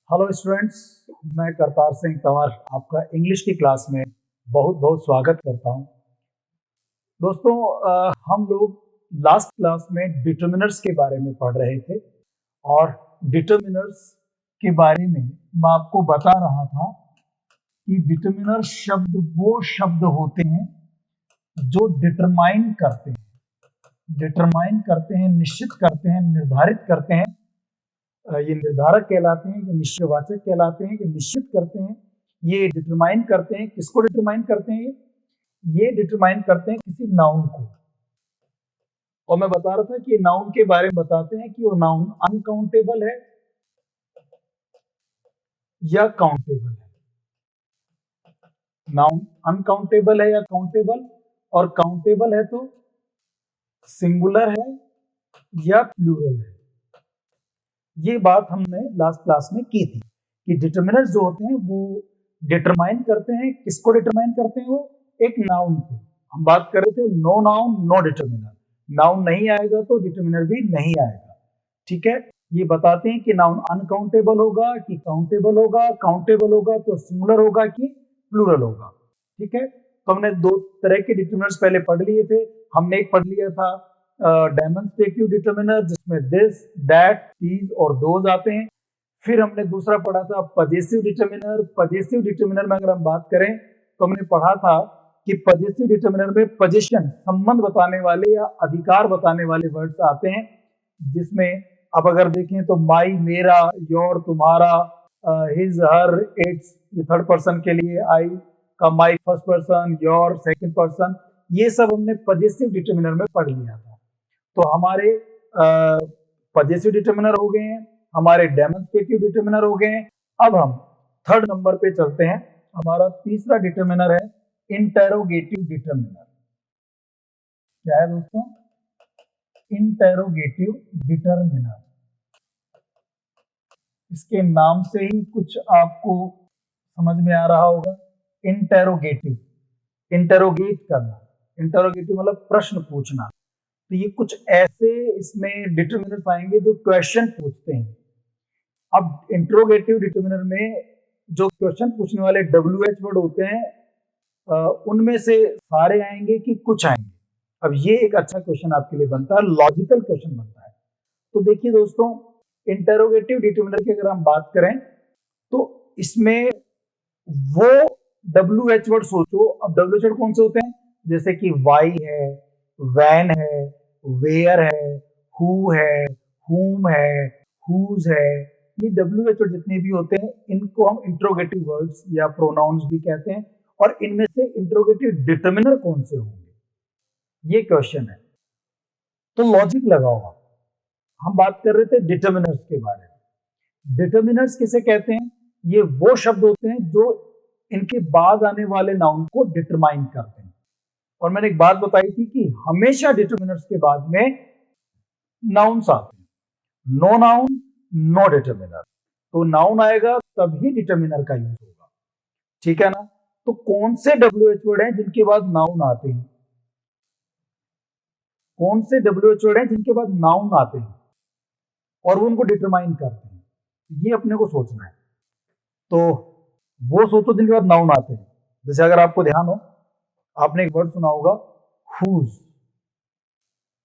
Hello students, मैं करतार सिंह तंवर आपका English की क्लास में बहुत बहुत स्वागत करता हूं। दोस्तों, हम लोग लास्ट क्लास में डिटर्मिनर्स के बारे में पढ़ रहे थे और डिटर्मिनर्स के बारे में मैं आपको बता रहा था कि डिटर्मिनर शब्द वो शब्द होते हैं जो डिटरमाइन करते हैं, निश्चित करते हैं, निर्धारित करते हैं। ये निर्धारक कहलाते हैं, ये निश्चयवाचक कहलाते हैं, ये निश्चित करते हैं, ये डिटरमाइन करते हैं। किसको डिटरमाइन करते हैं? ये डिटरमाइन करते हैं किसी नाउन को। और मैं बता रहा था कि नाउन के बारे में बताते हैं कि वो नाउन अनकाउंटेबल है या काउंटेबल है। नाउन अनकाउंटेबल है या काउंटेबल, और काउंटेबल है तो सिंगुलर है या प्लूरल है। ये बात हमने लास्ट क्लास में की थी कि डिटर्मिनर्स जो होते हैं वो डिटरमाइन करते हैं। किसको डिटरमाइन करते हैं? वो एक नाउन को। हम बात कर रहे थे no noun no determiner. Noun नहीं आएगा तो डिटर्मिनर भी नहीं आएगा। ठीक है, ये बताते हैं कि नाउन अनकाउंटेबल होगा कि काउंटेबल होगा, काउंटेबल होगा तो सिंगुलर होगा कि प्लूरल होगा। ठीक है, तो हमने दो तरह के डिटर्मिनर्स पहले पढ़ लिए थे। हमने एक पढ़ लिया था डेमोन्स्ट्रेटिव डिटर्मिनर, जिसमें दिस, दैट, दीज और दोज आते हैं। फिर हमने दूसरा पढ़ा था पजेसिव डिटर्मिनर। पजेसिव डिटर्मिनर में अगर हम बात करें तो हमने पढ़ा था कि पजेसिव डिटर्मिनर में पोजीशन, संबंध बताने वाले या अधिकार बताने वाले वर्ड्स आते हैं, जिसमें अब अगर देखें तो माई मेरा, योर तुम्हारा, हिज हर इट्स, ये थर्ड पर्सन के लिए, आई का my first person, your second person, ये सब हमने पजेसिव डिटर्मिनर में पढ़ लिया था। तो हमारे पजेसिव डिटर्मिनर हो गए हैं, हमारे डेमोन्स्ट्रेटिव डिटर्मिनर हो गए हैं। अब हम थर्ड नंबर पे चलते हैं। हमारा तीसरा डिटर्मिनर है इंटेरोगेटिव डिटर्मिनर। क्या है दोस्तों? Interrogative determiner. इसके नाम से ही कुछ आपको समझ में आ रहा होगा। इंटेरोगेटिव, इंटेरोगेट करना। इंटेरोगेटिव मतलब प्रश्न पूछना। तो ये कुछ ऐसे इसमें डिटर्मिनर्स आएंगे जो क्वेश्चन पूछते हैं। अब इंट्रोगेटिव डिटर्मिनर में जो क्वेश्चन पूछने वाले WH वर्ड होते हैं, उनमें से सारे आएंगे कि कुछ आएंगे। अब ये एक अच्छा क्वेश्चन आपके लिए बनता है, लॉजिकल क्वेश्चन बनता है। तो देखिए दोस्तों, इंटेरोगेटिव डिटर्मिनर की अगर हम बात करें तो इसमें वो WH वर्ड सोचो। अब WH वर्ड कौन से होते हैं? जैसे कि वाई है, वैन है, वेयर है, हु है, हुम है, हुज है। ये WH वर्ड जितने भी होते हैं इनको हम इंट्रोगेटिव वर्ड्स या प्रोनाउंस भी कहते हैं। और इनमें से इंट्रोगेटिव डिटर्मिनर कौन से होंगे, ये क्वेश्चन है। तो लॉजिक लगाओ आप। हम बात कर रहे थे डिटर्मिनर्स के बारे में। डिटर्मिनर्स किसे कहते हैं? ये वो शब्द होते हैं जो इनके बाद आने वाले नाउन को डिटरमाइन करते हैं। और मैंने एक बात बताई थी कि हमेशा डिटर्मिनर्स के बाद में नाउन्स आते हैं। No noun no determiner. तो नाउन आएगा तभी डिटर्मिनर का यूज होगा। ठीक है ना? तो कौन से WH वर्ड हैं जिनके बाद नाउन आते हैं? कौन से WH वर्ड हैं जिनके बाद नाउन आते हैं और वो उनको डिटरमाइन करते हैं? ये अपने को सोचना है। तो वो सोचो जिनके बाद नाउन आते हैं। जैसे अगर आपको ध्यान हो, आपने एक वर्ड सुना होगा हुज।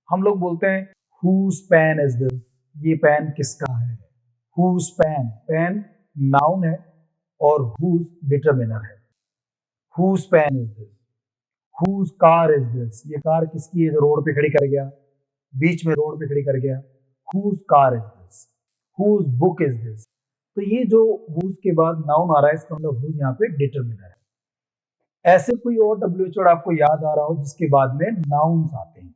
हम लोग बोलते हैं हुज पेन इज दिस, ये पेन किसका है? हुज पेन, पेन नाउन है और हुज डिटरमिनर है। Whose pen is this, whose car is this, ये कार किसकी है जो रोड पे खड़ी कर गया, बीच में रोड पे खड़ी कर गया। Whose car is this, whose book is this. तो ये जो हुज के बाद नाउन आ रहा है, इसका मतलब हुज यहाँ पे डिटरमिनर है। ऐसे कोई और WH वर्ड आपको याद आ रहा हो जिसके बाद में नाउन्स आते हैं?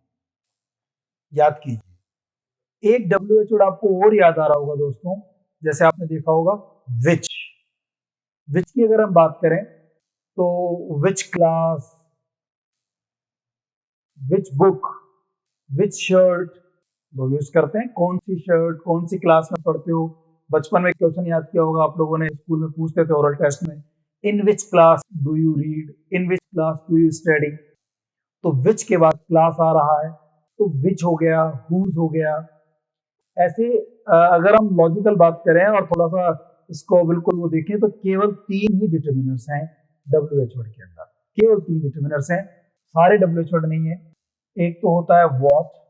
याद कीजिए। एक WH वर्ड आपको और याद आ रहा होगा दोस्तों, जैसे आपने देखा होगा विच। विच की अगर हम बात करें तो which class, which book, which shirt लोग यूज करते हैं। कौन सी शर्ट, कौन सी क्लास में पढ़ते हो? बचपन में क्वेश्चन याद किया होगा आप लोगों ने, स्कूल में पूछते थे ओरल टेस्ट में, in which class do you read, in which class do you study. तो विच के बाद क्लास आ रहा है तो विच हो गया, हुज हो गया। ऐसे अगर हम लॉजिकल बात करें और थोड़ा सा इसको बिल्कुल वो देखें तो केवल 3 ही डिटर्मिनर्स हैं WH वर्ड के अंदर, केवल 3 डिटर्मिनर्स हैं, सारे WH वर्ड नहीं है। एक तो होता है व्हाट,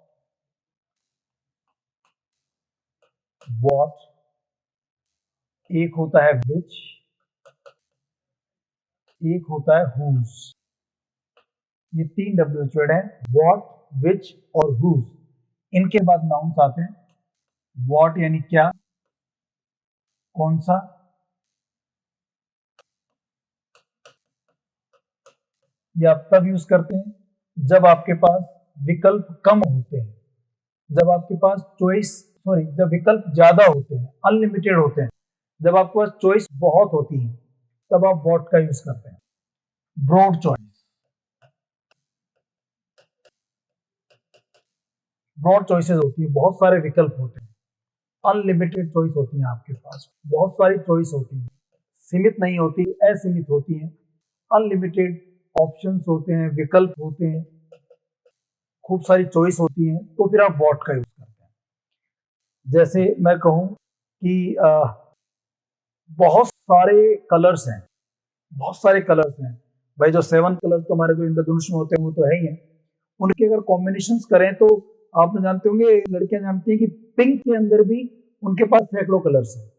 एक होता है विच, एक होता है whose। ये 3 WH वर्ड हैं, व्हाट, विच और whose। इनके बाद नाउन्स आते हैं। व्हाट यानी क्या, कौन सा, ये आप तब यूज करते हैं जब आपके पास विकल्प कम होते हैं, जब आपके पास जब विकल्प ज्यादा होते हैं, अनलिमिटेड होते हैं, जब आपके पास चॉइस बहुत होती है, तब आप व्हाट का यूज करते हैं। ब्रॉड चॉइस, ब्रॉड चॉइसेस होती है, बहुत सारे विकल्प होते हैं। अनलिमिटेड चॉइस होती है आपके पास, बहुत सारी चॉइस होती है, सीमित नहीं होती, असीमित होती है। अनलिमिटेड ऑप्शंस होते हैं, विकल्प होते हैं, खूब सारी चॉइस होती है, तो फिर आप व्हाट का यूज करते हैं। जैसे मैं कहूं कि बहुत सारे कलर्स हैं, बहुत सारे कलर्स हैं भाई, जो 7 कलर तो हमारे जो इंद्रधनुष में होते हैं वो तो है ही है, उनके अगर कॉम्बिनेशंस करें तो आप जानते होंगे, लड़कियां जानती हैं कि पिंक के अंदर भी उनके पास सैकड़ों कलर्स हैं,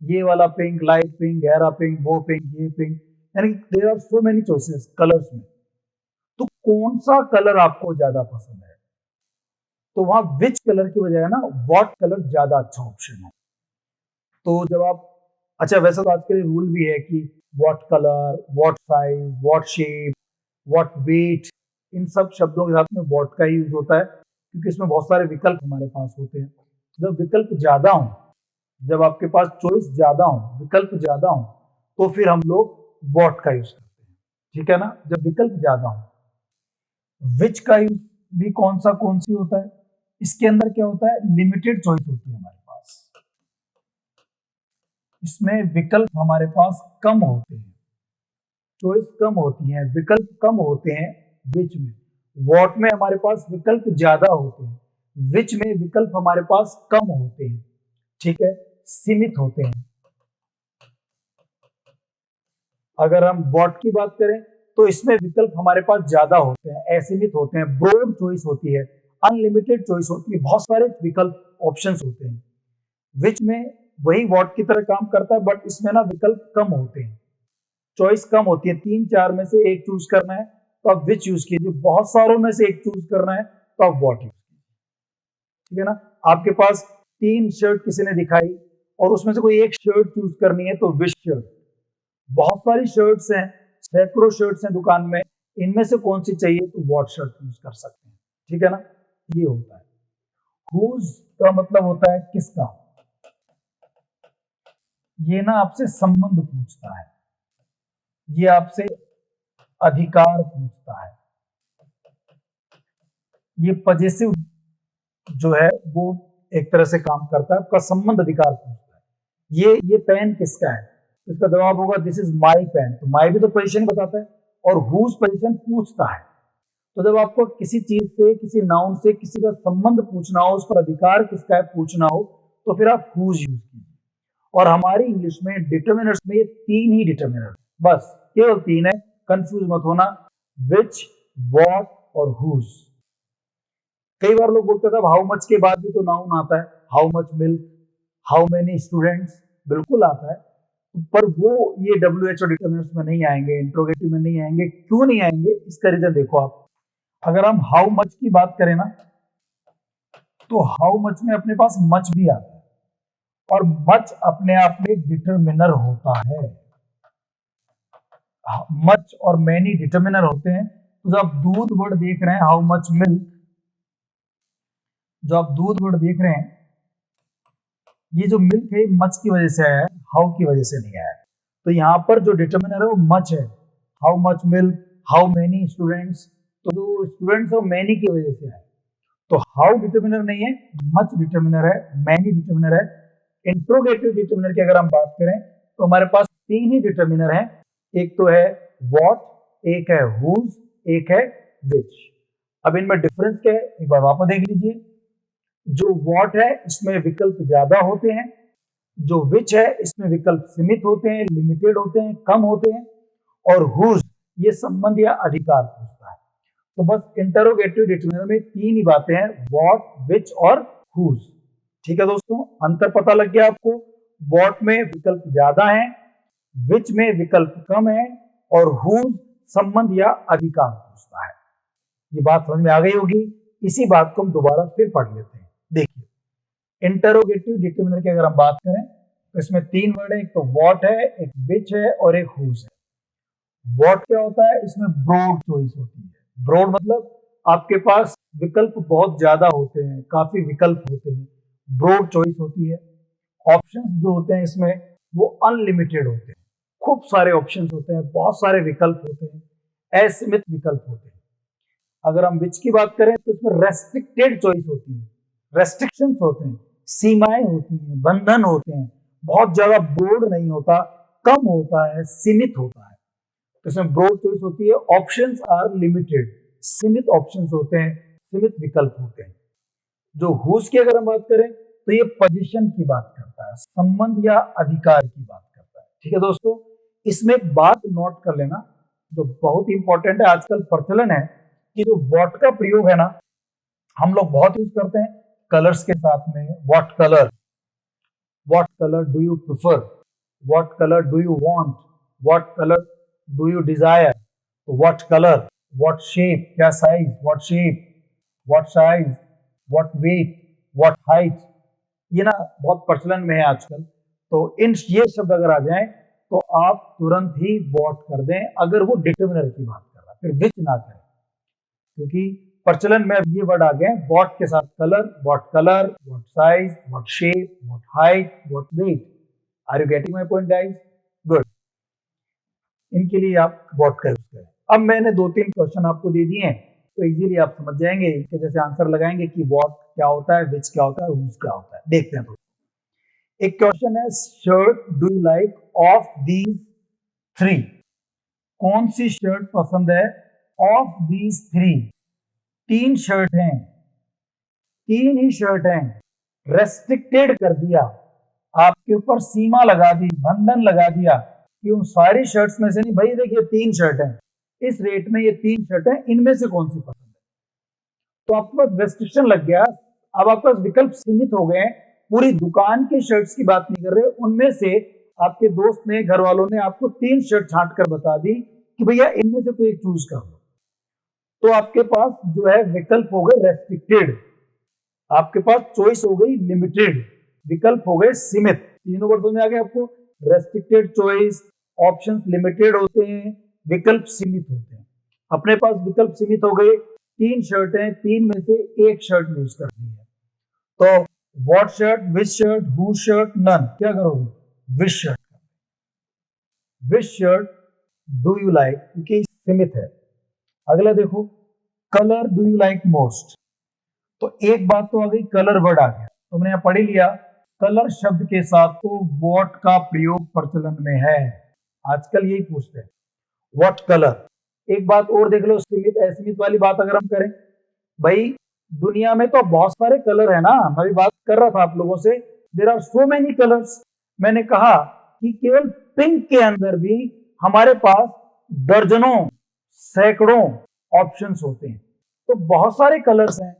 ये वाला पिंक, लाइट पिंक, गहरा पिंक, वो पिंक, ये पिंक, यानी there are so many choices colours में। तो कौन सा कलर आपको ज्यादा पसंद है, तो वहां विच कलर की बजाय ना व्हाट कलर ज्यादा अच्छा ऑप्शन है। तो जब आप, अच्छा वैसे तो आज के लिए रूल भी है कि what colour, what size, what shape, what weight, इन सब शब्दों के साथ में व्हाट का यूज होता है, क्योंकि इसमें बहुत सारे विकल्प हमारे पास होते हैं। जब विकल्प ज्यादा हो, जब आपके पास चॉइस ज्यादा हो, विकल्प ज्यादा हो, तो फिर हम लोग व्हाट का यूज करते हैं, ठीक है ना। जब विकल्प ज्यादा हो, विच का यूज भी कौन सी होता है, इसके अंदर क्या होता है, लिमिटेड चॉइस होती है हमारे पास, इसमें विकल्प हमारे पास कम होते हैं, चॉइस कम होती है, विकल्प कम होते हैं विच में। व्हाट में हमारे पास विकल्प ज्यादा होते हैं, विच में विकल्प हमारे पास कम होते हैं, ठीक है, सीमित होते हैं। अगर हम व्हाट की बात करें तो इसमें विकल्प हमारे पास ज्यादा होते हैं, असीमित होते हैं, ब्रॉड चॉइस होती है, अनलिमिटेड चॉइस होती है, बहुत सारे विकल्प ऑप्शंस होते हैं। विच में वही व्हाट की तरह काम करता है, बट इसमें ना विकल्प कम होते हैं, चॉइस कम होती है, 3-4 में से एक चूज करना है तो आप विच यूज कीजिए, बहुत सारों में से एक चूज करना है तो आप व्हाट यूज कीजिए, ठीक है ना। आपके पास 3 शर्ट किसी ने दिखाई और उसमें से कोई एक शर्ट चूज करनी है तो विच शर्ट, बहुत सारी शर्ट्स हैं, सैकड़ों शर्ट्स हैं दुकान में, इनमें से कौन सी चाहिए तो व्हाट शर्ट यूज कर सकते हैं, ठीक है ना। ये होता है। हुज का मतलब होता है किसका, ये ना आपसे संबंध पूछता है, ये आपसे अधिकार पूछता है, ये पजेसिव जो है वो एक तरह से काम करता है, आपका संबंध अधिकार पूछता है। ये पेन किसका है, इसका जवाब होगा दिस इज माई पेन, तो माई भी तो पोजीशन बताता है, और हुज पोजीशन पूछता है। तो जब आपको किसी चीज से, किसी नाउन से किसी का संबंध पूछना हो, उस पर अधिकार किसका है पूछना हो, तो फिर आप हुज यूज कीजिए। और हमारी इंग्लिश में डिटर्मिनर्स में ये 3 ही डिटर्मिनर, बस केवल 3 है, कंफ्यूज मत होना, विच, व्हाट और हुज। कई बार लोग बोलते हैं हाउ मच के बाद भी तो नाउन आता है, how much milk, how many students, बिल्कुल आता है, पर वो ये WH और डिटर्मिनर्स में नहीं आएंगे, इंट्रोगेटिव में नहीं आएंगे। क्यों नहीं आएंगे, इसका रीजन देखो आप। अगर हम हाउ मच की बात करें ना, तो हाउ मच में अपने पास मच भी आता है, और मच अपने आप में डिटर्मिनर होता है, मच और मैनी डिटर्मिनर होते हैं। तो जब आप दूध वर्ड देख रहे हैं, हाउ मच मिल्क, जो आप दूध वर्ड देख रहे हैं, ये जो मिल्क है मच की वजह से आया है, हाउ की वजह से नहीं आया। तो यहाँ पर जो डिटर्मिनर है वो मच है, how much milk, how many students, तो जो स्टूडेंट्स है वो मैनी की वजह से आया। तो हाउ डिटर्मिनर नहीं है, मच डिटर्मिनर है, मैनी डिटर्मिनर है। इंट्रोगेटिव डिटर्मिनर की अगर हम बात करें तो हमारे पास 3 ही डिटर्मिनर हैं, एक तो है व्हाट, एक है हुज, एक है विच। अब इनमें डिफरेंस क्या है, एक बार वापस देख लीजिए। जो व्हाट है इसमें विकल्प ज्यादा होते हैं, जो विच है इसमें विकल्प सीमित होते हैं, लिमिटेड होते हैं, कम होते हैं, और हुज ये संबंध या अधिकार पूछता है। तो बस इंटरोगेटिव डिटरमिनर में तीन ही बातें हैं, व्हाट, विच और हुज। ठीक है दोस्तों, अंतर पता लग गया आपको। व्हाट में विकल्प ज्यादा है, विच में विकल्प कम है, और हुज संबंध या अधिकार पूछता है। ये बात समझ में आ गई होगी। इसी बात को हम दोबारा फिर पढ़ लेते हैं। देखिए, इंटरोगेटिव डिटरमिनर की अगर हम बात करें तो इसमें तीन वर्ड है, एक तो व्हाट है, एक विच है और एक हुज है। व्हाट क्या होता है, इसमें ब्रॉड चॉइस होती है। ब्रॉड मतलब आपके पास विकल्प बहुत ज्यादा होते हैं, काफी विकल्प होते हैं, ब्रॉड चॉइस होती है। ऑप्शंस जो होते हैं इसमें वो अनलिमिटेड होते हैं, खूब सारे ऑप्शंस होते हैं, बहुत सारे विकल्प होते हैं, असीमित विकल्प होते हैं। अगर हम विच की बात करें तो इसमें रेस्ट्रिक्टेड चॉइस होती है, रेस्ट्रिक्शंस होते हैं, सीमाएं होती हैं, बंधन होते हैं, बहुत ज्यादा ब्रॉड नहीं होता, कम होता है, सीमित होता है। तो इसमें ब्रॉड चॉइस होती है। ऑप्शंस आर लिमिटेड, सीमित ऑप्शंस होते हैं, सीमित विकल्प होते हैं। जो हुज की अगर हम बात करें तो ये पोजीशन की बात करता है, संबंध या अधिकार की बात करता है। ठीक है दोस्तों, इसमें एक बात नोट कर लेना जो बहुत इंपॉर्टेंट है, आजकल प्रचलन है कि जो व्हाट का प्रयोग है ना, हम लोग बहुत यूज करते हैं कलर्स के साथ में। What colour do you prefer, what colour do you want, what colour do you desire. तो व्हाट कलर, व्हाट शेप, क्या size, what shape, what size, what weight, what height, ये ना बहुत प्रचलन में है आजकल। तो इन ये शब्द अगर आ जाएं तो आप तुरंत ही व्हाट कर दें अगर वो डिटरमिनर की बात कर रहा है, फिर विच ना करें, क्योंकि प्रचलन में अब ये वर्ड आ गए व्हाट के साथ colour, what size, what shape, what height, what weight. Are you getting my point guys? Good. इनके लिए आप व्हाट का यूज करें। अब मैंने दो तीन क्वेश्चन आपको दे दिए हैं, तो इजीली आप समझ जाएंगे, इनके जैसे आंसर लगाएंगे कि व्हाट क्या होता है, विच क्या होता है, हुज क्या होता है। देखते हैं। तो एक क्वेश्चन है, shirt do you like of these three, कौन सी शर्ट पसंद है ऑफ दीज थ्री। तीन शर्ट हैं, तीन ही शर्ट हैं, रेस्ट्रिक्टेड कर दिया, आपके ऊपर सीमा लगा दी, बंधन लगा दिया कि उन सारी शर्ट्स में से नहीं, भाई देखिए तीन शर्ट हैं, इस रेट में ये तीन शर्ट हैं, इनमें से कौन सी पसंद है। तो आपके पास रेस्ट्रिक्शन लग गया। अब आपके पास विकल्प सीमित हो गए, पूरी दुकान की शर्ट्स की बात नहीं कर रहे, उनमें से आपके दोस्त ने, घर वालों ने आपको तीन शर्ट छांट कर बता दी कि भैया इनमें से कोई एक चूज कर लो। तो आपके पास जो है विकल्प हो गए रेस्ट्रिक्टेड, आपके पास चॉइस हो गई लिमिटेड, विकल्प हो गए सीमित। तीनों वर्ड में आ गए आपको, रेस्ट्रिक्टेड चॉइस, ऑप्शंस लिमिटेड होते हैं, विकल्प सीमित होते हैं। अपने पास विकल्प सीमित हो गए, तीन शर्ट हैं, तीन में से एक शर्ट यूज करनी है। तो what shirt, which shirt, who shirt, none, क्या करोगे, which shirt. Which shirt do you like, क्योंकि सीमित है। अगला देखो, colour do you like most. तो एक बात तो आ गई, कलर वर्ड आ गया, तुमने यहां पढ़ ही लिया। कलर शब्द के साथ तो व्हाट का प्रयोग प्रचलन में है, आजकल यही पूछते हैं व्हाट कलर। एक बात और देख लो, सीमित असीमित वाली बात अगर हम करें, भाई दुनिया में तो बहुत सारे कलर है ना, मैं भी बात कर रहा था आप लोगों से, there are so many colours. मैंने कहा कि केवल पिंक के अंदर भी हमारे पास दर्जनों, सैकड़ों ऑप्शंस होते हैं। तो बहुत सारे कलर्स हैं,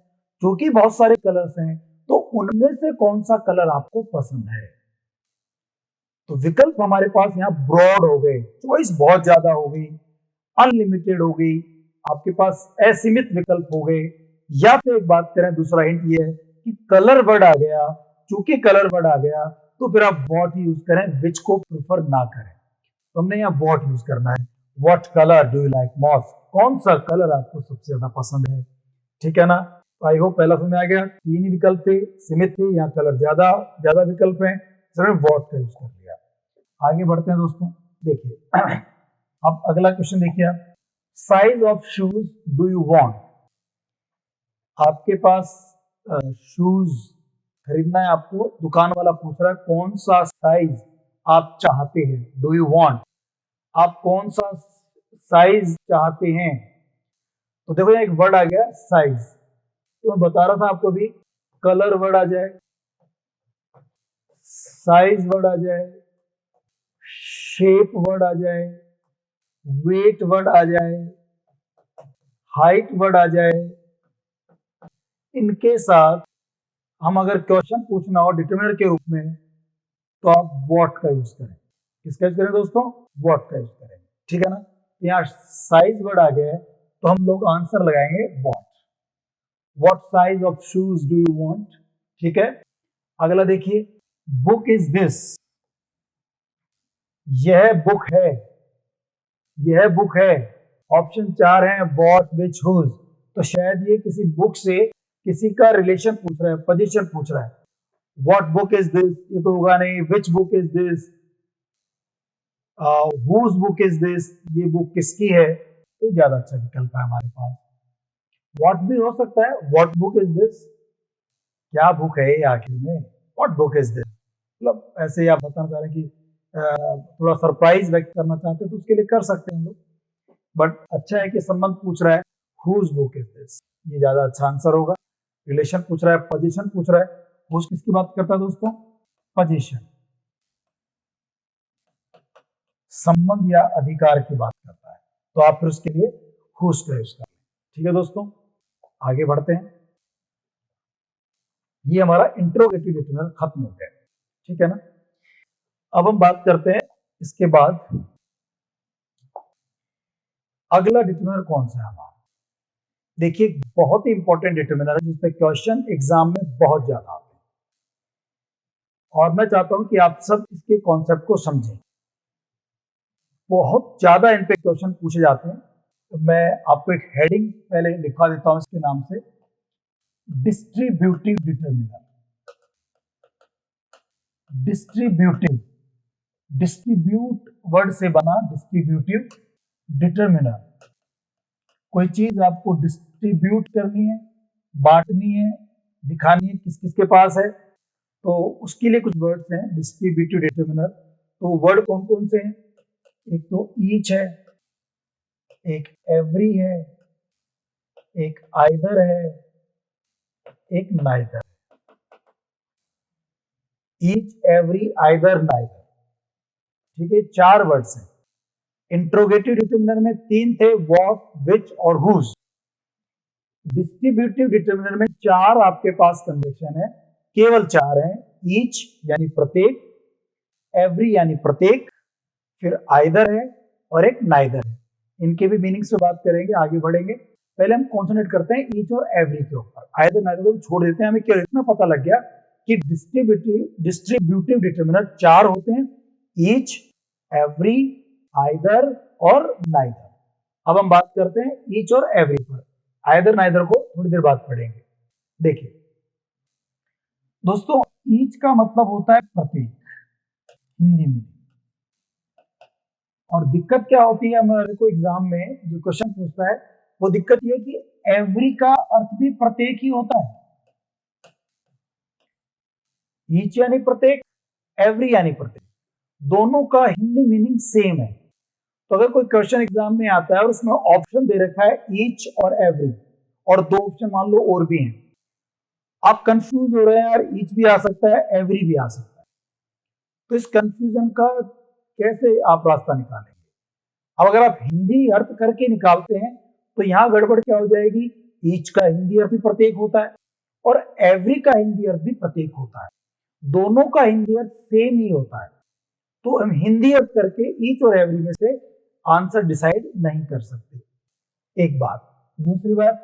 क्योंकि बहुत सारे कलर्स हैं तो उनमें से कौन सा कलर आपको पसंद है। तो विकल्प हमारे पास यहाँ ब्रॉड हो गए, चॉइस बहुत ज्यादा हो गई, अनलिमिटेड हो गई, आपके पास असीमित विकल्प हो गए। या फिर एक बात करें, दूसरा हिंट ये है कि कलर वर्ड आ गया, चूंकि कलर वर्ड आ गया तो फिर आप व्हाट यूज करें, विच को प्रिफर ना करें। तो हमने यहाँ व्हाट यूज करना है। What colour do you like most, कौन सा कलर आपको सबसे ज्यादा पसंद है। ठीक है ना, आई होप पहला समझ में आ गया। तीन ही विकल्प थे, सीमित थे, यहाँ कलर ज्यादा ज्यादा विकल्प है, व्हाट का यूज कर लिया। आगे बढ़ते हैं दोस्तों, देखिए अब अगला क्वेश्चन देखिए आप, size of shoes do you want. आपके पास शूज खरीदना है आपको, दुकान वाला पूछ रहा है कौन सा साइज आप चाहते हैं, डू यू वांट, आप कौन सा साइज चाहते हैं। तो देखो एक वर्ड आ गया साइज, तो मैं बता रहा था आपको भी, कलर वर्ड आ जाए, साइज वर्ड आ जाए, शेप वर्ड आ जाए, वेट वर्ड आ जाए, हाइट वर्ड आ जाए, इनके साथ हम अगर क्वेश्चन पूछना हो डिटरमिनर के रूप में तो आप व्हाट का यूज करें। किसका यूज करें दोस्तों? व्हाट का यूज करें। ठीक है ना? यहाँ साइज वर्ड आ गया है तो हम लोग आंसर लगाएंगे what. What size of shoes do you want? ठीक है। अगला देखिए, बुक इज दिस, यह बुक है, यह बुक है। ऑप्शन 4 है, व्हाट, विच, हुज। तो शायद ये किसी बुक से किसी का रिलेशन पूछ रहा है, पोजीशन पूछ रहा है। व्हाट बुक इज दिस, ये तो होगा नहीं। Which book is this, whose book is this, ये बुक किसकी है। तो ज्यादा अच्छा विकल्प है हमारे पास। व्हाट भी हो सकता है, व्हाट बुक इज दिस, क्या बुक है आखिर में, व्हाट बुक इज दिस। मतलब ऐसे आप बताना चाह रहे हैं कि थोड़ा सरप्राइज व्यक्त करना चाहते हैं तो उसके लिए कर सकते हैं हम लोग। बट अच्छा है कि संबंध पूछ रहा है, हुज बुक इज दिस, ये ज्यादा अच्छा आंसर होगा। रिलेशन पूछ रहा है, पोजीशन पूछ रहा है। हुज किसकी बात करता है दोस्तों? पोजीशन, संबंध या अधिकार की बात करता है। तो आप फिर उसके लिए हुज का यूज करें। ठीक है दोस्तों, आगे बढ़ते हैं। ये हमारा इंट्रोगेटिव डिटरमिनर खत्म हो गया। ठीक है ना? अब हम बात करते हैं इसके बाद अगला डिटरमिनर कौन सा है हमारा। देखिए, बहुत ही इंपॉर्टेंट डिटरमिनर है जिसपे क्वेश्चन एग्जाम में बहुत ज्यादा आते हैं और मैं चाहता हूं कि आप सब इसके कॉन्सेप्ट को समझें। बहुत ज्यादा इन पे क्वेश्चन पूछे जाते हैं। तो मैं आपको एक हेडिंग पहले लिखवा देता हूं इसके नाम से, distributive determiner. Distributive, distribute word से बना डिस्ट्रीब्यूटिव डिटरमिनर। कोई चीज आपको डिस्ट्रीब्यूट करनी है, बांटनी है, दिखानी है किस किस के पास है, तो उसके लिए कुछ वर्ड्स हैं डिस्ट्रीब्यूटिव डिटरमिनर। तो वर्ड कौन कौन से हैं? एक तो ईच है, एक एवरी है, एक आइदर है, एक neither. Each, every, either, neither. ठीक है, 4 वर्ड्स हैं। इंट्रोगेटिव डिटरमिनर में 3 थे, व्हाट, विच और हुज। डिस्ट्रीब्यूटिव डिटरमिनर में 4 आपके पास कंजक्शन है, केवल 4 हैं। ईच यानी प्रत्येक, एवरी यानी प्रत्येक, फिर आइदर है और एक नाइदर है। इनके भी मीनिंग्स पे बात करेंगे, आगे बढ़ेंगे। पहले हम कॉन्सेंट्रेट करते हैं ईच और एवरी के ऊपर। आइदर नाइदर को छोड़ देते हैं। हमें क्या इतना पता लग गया कि डिस्ट्रीब्यूटिव डिटरमिनर 4 होते हैं, ईच, एवरी, आइदर और नाइदर। अब हम बात करते हैं ईच और एवरी पर। आइदर नाइदर को थोड़ी देर बाद पढ़ेंगे। देखिए दोस्तों, ईच का मतलब होता है प्रत्येक हिंदी में। और दिक्कत क्या होती है हमारे को एग्जाम में जो क्वेश्चन पूछता है, वो दिक्कत ये कि एवरी का अर्थ भी प्रत्येक ही होता है। ईच यानी प्रत्येक, एवरी यानी प्रत्येक, दोनों का हिंदी मीनिंग सेम है। तो अगर कोई क्वेश्चन एग्जाम में आता है और उसमें ऑप्शन दे रखा है ईच और एवरी, और 2 ऑप्शन मान लो और भी हैं, आप कंफ्यूज हो रहे हैं, यार ईच भी आ सकता है, एवरी भी आ सकता है। तो इस कंफ्यूजन का कैसे आप रास्ता निकालेंगे? अब अगर आप हिंदी अर्थ करके निकालते हैं तो यहां गड़बड़ क्या हो जाएगी? ईच का हिंदी अर्थ भी प्रत्येक होता है और एवरी का हिंदी अर्थ भी प्रत्येक होता है, दोनों का हिंदी अर्थ सेम ही होता है। तो हम हिंदी अर्थ करके ईच और एवरी में से आंसर डिसाइड नहीं कर सकते। एक बात। दूसरी बात,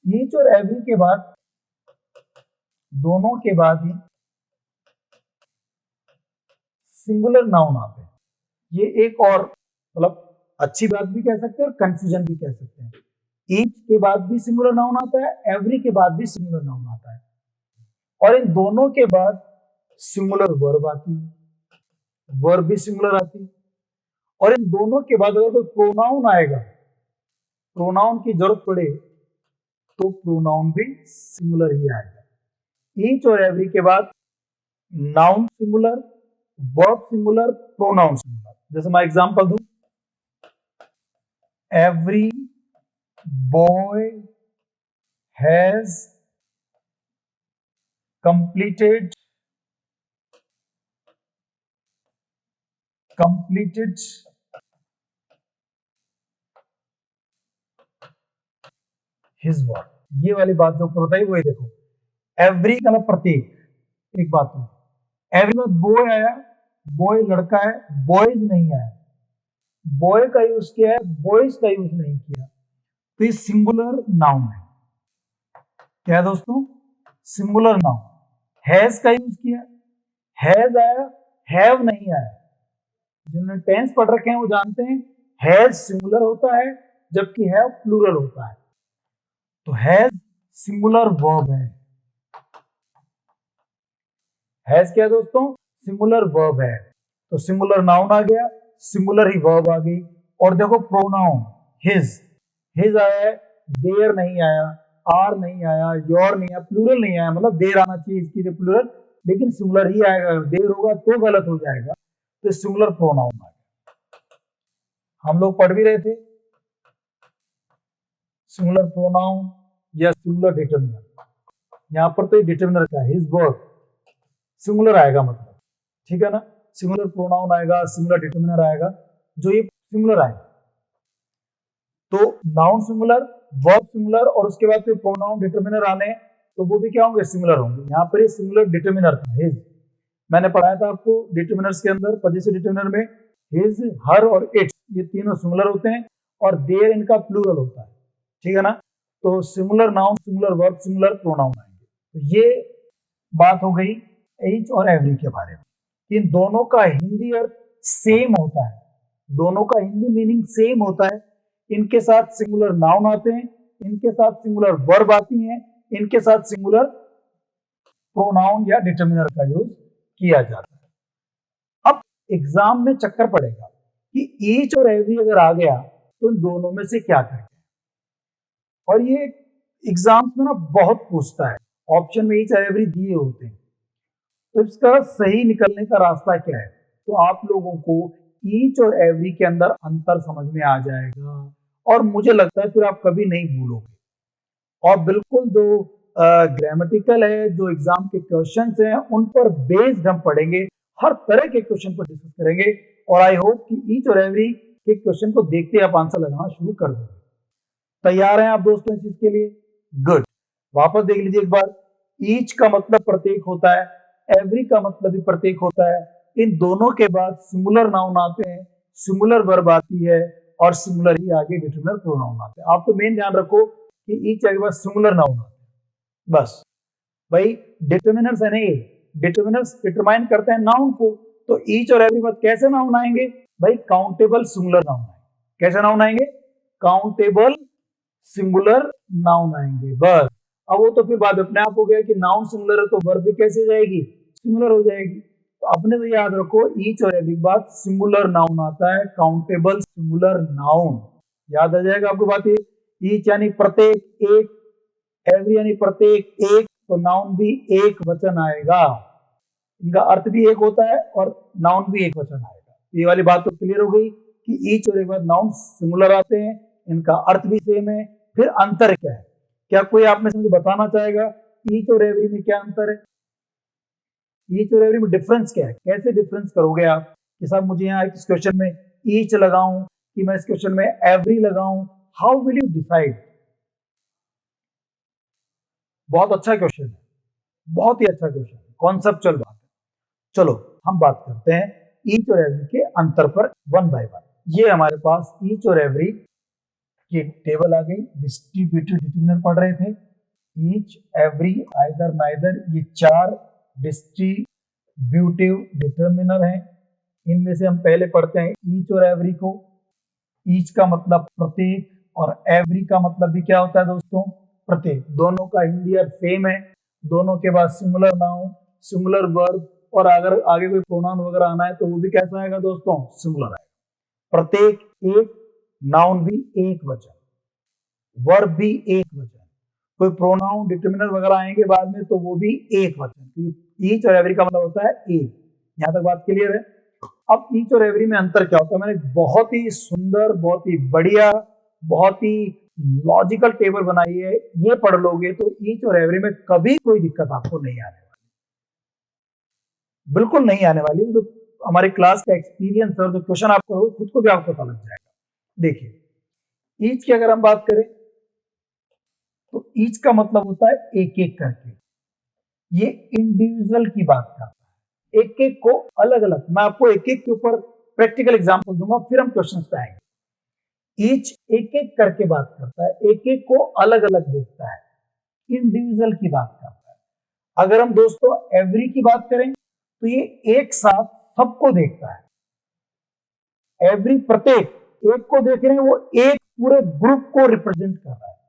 ईच और एवरी के बाद, दोनों के बाद ही सिंगुलर नाउन आते हैं। ये एक और मतलब अच्छी बात भी कह सकते हैं और कंफ्यूजन भी कह सकते हैं। ईच के बाद भी सिंगुलर नाउन आता है, एवरी के बाद भी सिंगुलर नाउन आता है, और इन दोनों के बाद सिंगुलर वर्ब आती है, वर्ब भी सिंगुलर आती है, और इन दोनों के बाद अगर कोई प्रोनाउन आएगा, प्रोनाउन की जरूरत पड़े तो प्रोनाउन भी सिंगुलर ही आएगा। ईच और एवरी के बाद noun singular, verb singular, pronoun singular. जैसे मैं एग्जांपल दूं, every boy has completed completed his work. ये वाली बात जो ऊपर बताई वही देखो, एवरी का मतलब प्रत्येक। एक बात में एवरी में बॉय आया, बॉय लड़का है, बॉयज नहीं आया, बॉय का यूज किया है, बॉयज का यूज नहीं किया, तो ये सिंगुलर नाउन है। क्या है दोस्तों? Singular noun. हैज का यूज किया, हैज आया, हैव नहीं आया। जिन्होंने टेंस पढ़ रखे हैं वो जानते हैं हैज सिंगुलर होता है जबकि हैव प्लूरल होता है। तो हैज सिंगुलर वर्ब है। हैज क्या है दोस्तों? सिंगुलर वर्ब है। तो सिंगुलर नाउन आ गया, सिंगुलर ही वर्ब आ गई। और देखो प्रोनाउन हिज, हिज आया है, देयर नहीं आया, आर नहीं आया, योर नहीं आया, प्लूरल नहीं आया, मतलब देर आना चाहिए इसकी जगह प्लूरल, लेकिन सिंगुलर ही आएगा। अगर देर होगा तो गलत हो जाएगा। तो सिंगुलर प्रोनाउन आ गया। हम लोग पढ़ भी रहे थे सिंगुलर प्रोनाउन या सिंगुलर डिटरमिनर। यहां पर तो डिटरमिनर का हिज वर्ब सिंगुलर आएगा, मतलब ठीक है ना। सिंगुलर प्रोनाउन आएगा, सिंगुलर डिटरमिनर आएगा, जो ये सिंगुलर आएगा। तो नाउन सिंगुलर, वर्ब सिंगुलर, और उसके बाद फिर प्रोनाउन डिटरमिनर आने, तो वो भी क्या होंगे? सिंगुलर होंगे। यहाँ पर ये सिंगुलर डिटरमिनर था हिज। मैंने पढ़ाया था आपको डिटरमिनर्स के अंदर, पजेसिव डिटरमिनर में हिज, हर और इट्स ये तीनों सिंगुलर होते हैं और देयर इनका प्लूरल होता है, ठीक है ना। तो singular noun, singular verb, singular pronoun आएंगे। तो ये बात हो गई ईच और एवरी के बारे में। इन दोनों का हिंदी अर्थ सेम होता है, दोनों का हिंदी मीनिंग सेम होता है। इनके साथ सिंगुलर नाउन आते हैं, इनके साथ सिंगुलर वर्ब आती हैं, इनके साथ सिंगुलर प्रोनाउन या डिटरमिनर का यूज किया जाता है। अब एग्जाम में चक्कर पड़ेगा कि ईच और एवरी अगर आ गया तो इन दोनों में से क्या करें, और ये एग्जाम्स में ना बहुत पूछता है। ऑप्शन में ईच और एवरी दिए होते हैं, तो इसका सही निकलने का रास्ता क्या है? तो आप लोगों को ईच और एवरी के अंदर अंतर समझ में आ जाएगा, और मुझे लगता है फिर आप कभी नहीं भूलोगे। और बिल्कुल जो ग्रामेटिकल है, जो एग्जाम के क्वेश्चंस हैं, उन पर बेस्ड हम पढ़ेंगे, हर तरह के क्वेश्चन पर डिस्कस करेंगे। और आई होप कि ईच और एवरी के क्वेश्चन को देखते आप आंसर लगाना शुरू कर दोगे। तैयार हैं आप दोस्तों इस चीज के लिए? गुड। वापस देख लीजिए एक बार। ईच का मतलब प्रत्येक होता है, एवरी का मतलब भी प्रत्येक होता है। इन दोनों के बाद सिंगुलर नाउन आते हैं, सिंगुलर वर्ब आती है, और सिंगुलर ही आगे डिटरमिनर प्रोनाउन आते हैं। आप तो मेन ध्यान रखो कि ईच के बाद सिंगुलर नाउन आते हैं, बस। भाई डिटरमिनर्स है नहीं, डिटरमिनर्स डिटरमाइन करते हैं नाउन को। तो ईच और एवरी बाद कैसे नाउन आएंगे? भाई काउंटेबल सिंगुलर नाउन आएंगे। कैसे नाउन आएंगे? काउंटेबल सिंगुलर नाउन आएंगे, बस। अब वो तो फिर बात अपने आप हो गया कि नाउन सिंगुलर है तो वर्ब भी कैसे जाएगी? सिंगुलर हो जाएगी। तो अपने तो याद रखो ईच और एवरी के बाद सिंगुलर नाउन आता है, काउंटेबल सिंगुलर नाउन। याद आ जाएगा आपको बात ये। ईच यानी प्रत्येक एक, एवरी यानी प्रत्येक एक, तो नाउन भी एक वचन आएगा। इनका अर्थ भी एक होता है और नाउन भी एक वचन आएगा। ये वाली बात तो क्लियर हो गई कि ईच और एक बाद नाउन सिंगुलर आते हैं, इनका अर्थ भी सेम है। फिर अंतर क्या है? क्या कोई आप में से मुझे बताना चाहेगा ईच और एवरी में क्या अंतर है? ईच और एवरी में डिफरेंस क्या है? कैसे डिफरेंस करोगे आप कि साहब मुझे यहाँ इस क्वेश्चन में ईच लगाऊं कि मैं इस क्वेश्चन में एवरी लगाऊं? How will you decide? बहुत अच्छा क्वेश्चन है, बहुत ही अच्छा क्वेश्चन है, कॉन्सेप्चुअल बात है। चलो हम बात करते हैं ईच और एवरी के अंतर पर वन बाय वन। ये हमारे पास ईच और एवरी की टेबल आ गई। डिस्ट्रीब्यूटिव डिटरमिनर पढ़ रहे थे, ईच, एवरी, आइदर, नाइदर, ये चार डिस्ट्रीब्यूटिव डिटरमिनर हैं। इनमें से हम पहले पढ़ते हैं ईच और एवरी को। ईच का मतलब प्रत्येक और एवरी का मतलब भी क्या होता है दोस्तों? प्रत्येक। दोनों का हिंदी अर्थ सेम है। दोनों के बाद सिंगुलर नाउन, सिंगुलर वर्ब, और अगर आगे कोई प्रोनाउन वगैरह आना है तो वो भी कैसा आएगा दोस्तों? सिंगुलर आएगा। प्रत्येक एक, नाउन भी एक वचन, वर्ब भी एक वचन। कोई प्रोनाउन डिटरमिनर वगैरह आएंगे बाद में तो वो भी एक वचन। ईच और एवरी का मतलब होता है एक। यहां तक बात क्लियर है? अब ईच और एवरी में अंतर क्या होता है? मैंने बहुत ही सुंदर, बहुत ही बढ़िया, बहुत ही लॉजिकल टेबल बनाई है। ये पढ़ लोगे तो ईच और एवरी में कभी कोई दिक्कत आपको नहीं आने वाली, बिल्कुल नहीं आने वाली। तो हमारी क्लास का एक्सपीरियंस और जो क्वेश्चन आप करोगे खुद को भी आपको पता लग जाएगा। देखिए ईच की अगर हम बात करें तो ईच का मतलब होता है एक एक करके, ये इंडिविजुअल की बात करता है, एक एक को अलग अलग। मैं आपको एक एक के ऊपर प्रैक्टिकल एग्जांपल दूंगा, फिर हम क्वेश्चंस पे आएंगे। ईच एक एक करके बात करता है, एक एक को अलग अलग देखता है, इंडिविजुअल की बात करता है। अगर हम दोस्तों एवरी की बात करें तो ये एक साथ सबको देखता है। एवरी प्रत्येक एक को देख रहे हैं, वो एक पूरे ग्रुप को रिप्रेजेंट कर रहा है।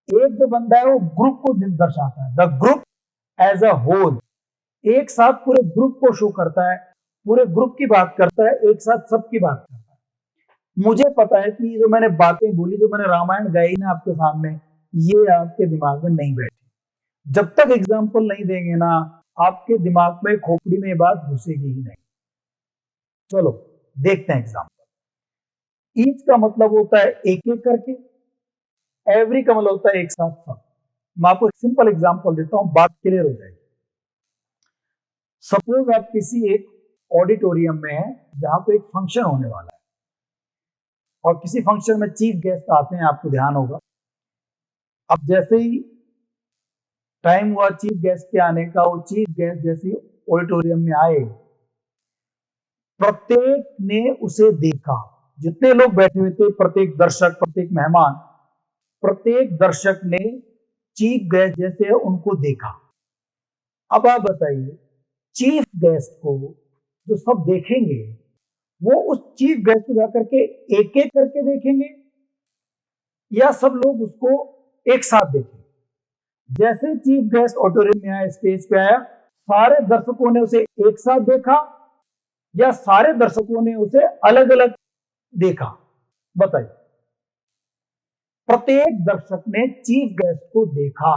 एक जो बंदा है वो ग्रुप को दर्शाता है, the group as a whole, एक साथ पूरे ग्रुप को शो करता है, पूरे ग्रुप की बात करता है, एक साथ सबकी बात करता है। मुझे पता है कि जो मैंने बातें बोली, जो मैंने रामायण गाई ना आपके सामने, ये आपके दिमाग में नहीं बैठी। जब तक एग्जाम्पल नहीं देंगे ना, आपके दिमाग में खोपड़ी में बात घुसेगी ही नहीं। चलो देखते हैं एग्जाम्पल। ईच का मतलब होता है एक एक करके, एवरी का मतलब होता है एक साथ सब। मैं आपको एक सिंपल एग्जाम्पल देता हूं, बात क्लियर हो जाएगी। सपोज आप किसी एक ऑडिटोरियम में हैं जहां पे एक फंक्शन होने वाला है, और किसी फंक्शन में चीफ गेस्ट आते हैं, आपको ध्यान होगा। अब जैसे ही टाइम हुआ चीफ गेस्ट के आने का, वो चीफ गेस्ट जैसे ऑडिटोरियम में आए, प्रत्येक ने उसे देखा। जितने लोग बैठे हुए थे, प्रत्येक दर्शक, प्रत्येक मेहमान, प्रत्येक दर्शक ने चीफ गेस्ट जैसे उनको देखा। अब आप बताइए, चीफ गेस्ट को जो सब देखेंगे, वो उस चीफ गेस्ट को जाकर के एक एक करके देखेंगे, या सब लोग उसको एक साथ देखेंगे? जैसे चीफ गेस्ट ऑडिटोरियम में आया, स्टेज पे आया, सारे दर्शकों ने उसे एक साथ देखा या सारे दर्शकों ने उसे अलग अलग देखा? बताइए। प्रत्येक दर्शक ने चीफ गेस्ट को देखा।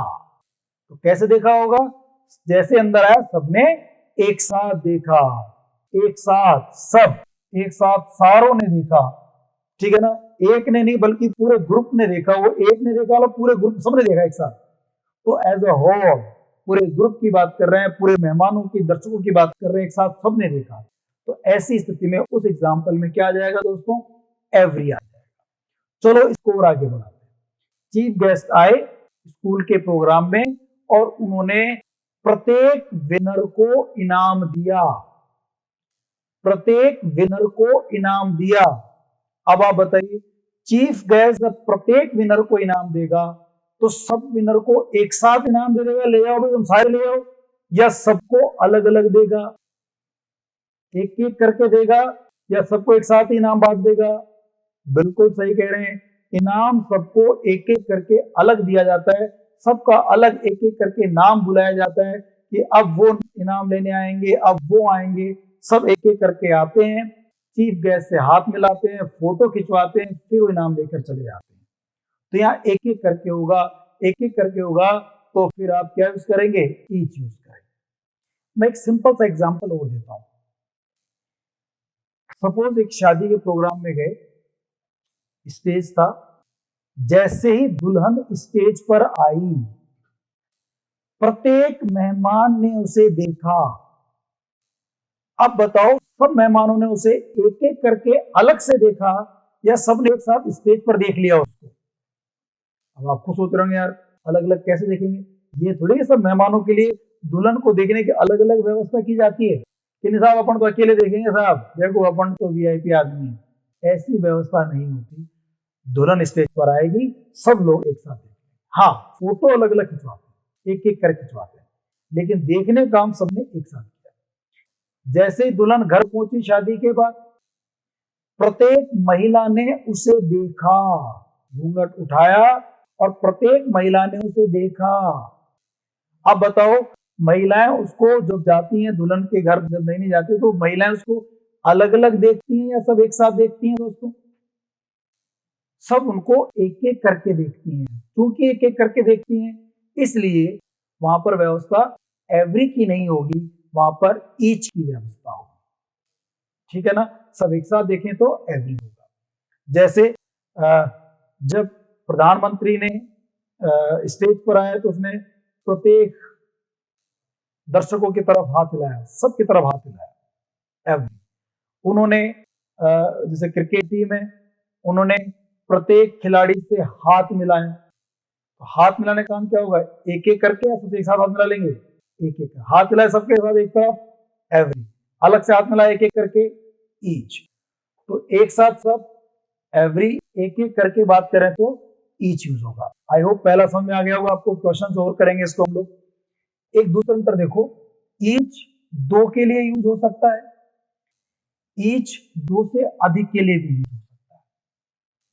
तो कैसे देखा होगा? जैसे अंदर आया सबने एक साथ देखा, एक साथ सब, एक साथ सारों ने देखा, ठीक है ना? एक ने नहीं बल्कि पूरे ग्रुप ने देखा। वो एक ने देखा, वाला पूरे ग्रुप सबने देखा एक साथ। तो एज अ होल पूरे ग्रुप की बात कर रहे हैं, पूरे मेहमानों की, दर्शकों की बात कर रहे हैं, एक साथ सबने देखा। तो ऐसी स्थिति में उस एग्जाम्पल में क्या आ जाएगा दोस्तों? एवरी आ जाएगा। चलो इसको और आगे बढ़ाते हैं। चीफ गेस्ट आए स्कूल के प्रोग्राम में और उन्होंने प्रत्येक विनर को इनाम दिया, प्रत्येक विनर को इनाम दिया। अब आप बताइए, चीफ गेस्ट जब प्रत्येक विनर को इनाम देगा तो सब विनर को एक साथ इनाम दे देगा, ले जाओ भाई तुम सारे ले जाओ, या सबको अलग अलग देगा? एक एक करके देगा या सबको एक साथ ही इनाम बांट देगा? बिल्कुल सही कह रहे हैं, इनाम सबको एक एक करके अलग दिया जाता है। सबका अलग एक एक करके नाम बुलाया जाता है कि अब वो इनाम लेने आएंगे, अब वो आएंगे। सब एक एक करके आते हैं, चीफ गेस्ट से हाथ मिलाते हैं, फोटो खिंचवाते हैं, फिर वो इनाम लेकर चले जाते हैं। तो यहाँ एक एक करके होगा, एक एक करके होगा। तो फिर आप क्या यूज करेंगे? ईच यूज करेंगे। मैं एक सिंपल सा एग्जांपल और देता हूं। सपोज एक शादी के प्रोग्राम में गए, स्टेज था, जैसे ही दुल्हन स्टेज पर आई, प्रत्येक मेहमान ने उसे देखा। अब बताओ, सब मेहमानों ने उसे एक एक करके अलग से देखा या सबने एक साथ स्टेज पर देख लिया उसको? अब आपको सोच रहे होंगे यार अलग अलग कैसे देखेंगे? ये थोड़ी सब मेहमानों के लिए दुल्हन को देखने की अलग अलग व्यवस्था की जाती है कि नहीं साहब अपन तो अकेले देखेंगे, साहब देखो अपन तो वीआईपी आदमी है। ऐसी व्यवस्था नहीं होती। दुल्हन स्टेज पर आएगी, सब लोग एक साथ देखेंगे। हाँ, फोटो अलग अलग खिंचवाते हैं, एक एक कर खिंचवाते हैं, लेकिन देखने का काम सबने एक साथ किया। जैसे ही दुल्हन घर पहुंची शादी के बाद, प्रत्येक महिला ने उसे देखा, घूंघट उठाया और प्रत्येक महिला ने उसे देखा। अब बताओ, महिलाएं उसको जब जाती हैं दुल्हन के घर, जब नहीं जाती तो महिलाएं उसको अलग अलग देखती हैं या सब एक साथ देखती हैं? दोस्तों, सब उनको एक एक करके देखती हैं। क्योंकि एक एक करके देखती हैं, इसलिए वहां पर व्यवस्था एवरी की नहीं होगी, वहां पर ईच की व्यवस्था होगी। ठीक है ना? सब एक साथ देखें तो एवरी होगा। जैसे जब प्रधानमंत्री ने स्टेज पर आया तो उसने प्रत्येक दर्शकों की तरफ हाथ हिलाया, सबकी तरफ हाथ हिलाया, एवरी। उन्होंने जैसे क्रिकेट टीम है, उन्होंने प्रत्येक खिलाड़ी से हाथ मिलाए। तो हाथ मिलाने का काम क्या होगा, एक एक करके या सबसे एक साथ हाथ मिला लेंगे, एक एक हाथ मिलाए सबके साथ एक तरफ, एवरी, अलग से हाथ मिलाए एक एक करके, ईच। तो एक साथ सब, एवरी, एक एक करके बात करें तो ईच यूज होगा। आई होप पहला समझ में आ गया होगा आपको। क्वेश्चन और करेंगे इसको हम लोग। एक दूसरा अंतर देखो, ईच दो के लिए यूज हो सकता है, ईच दो से अधिक के लिए भी यूज हो सकता है।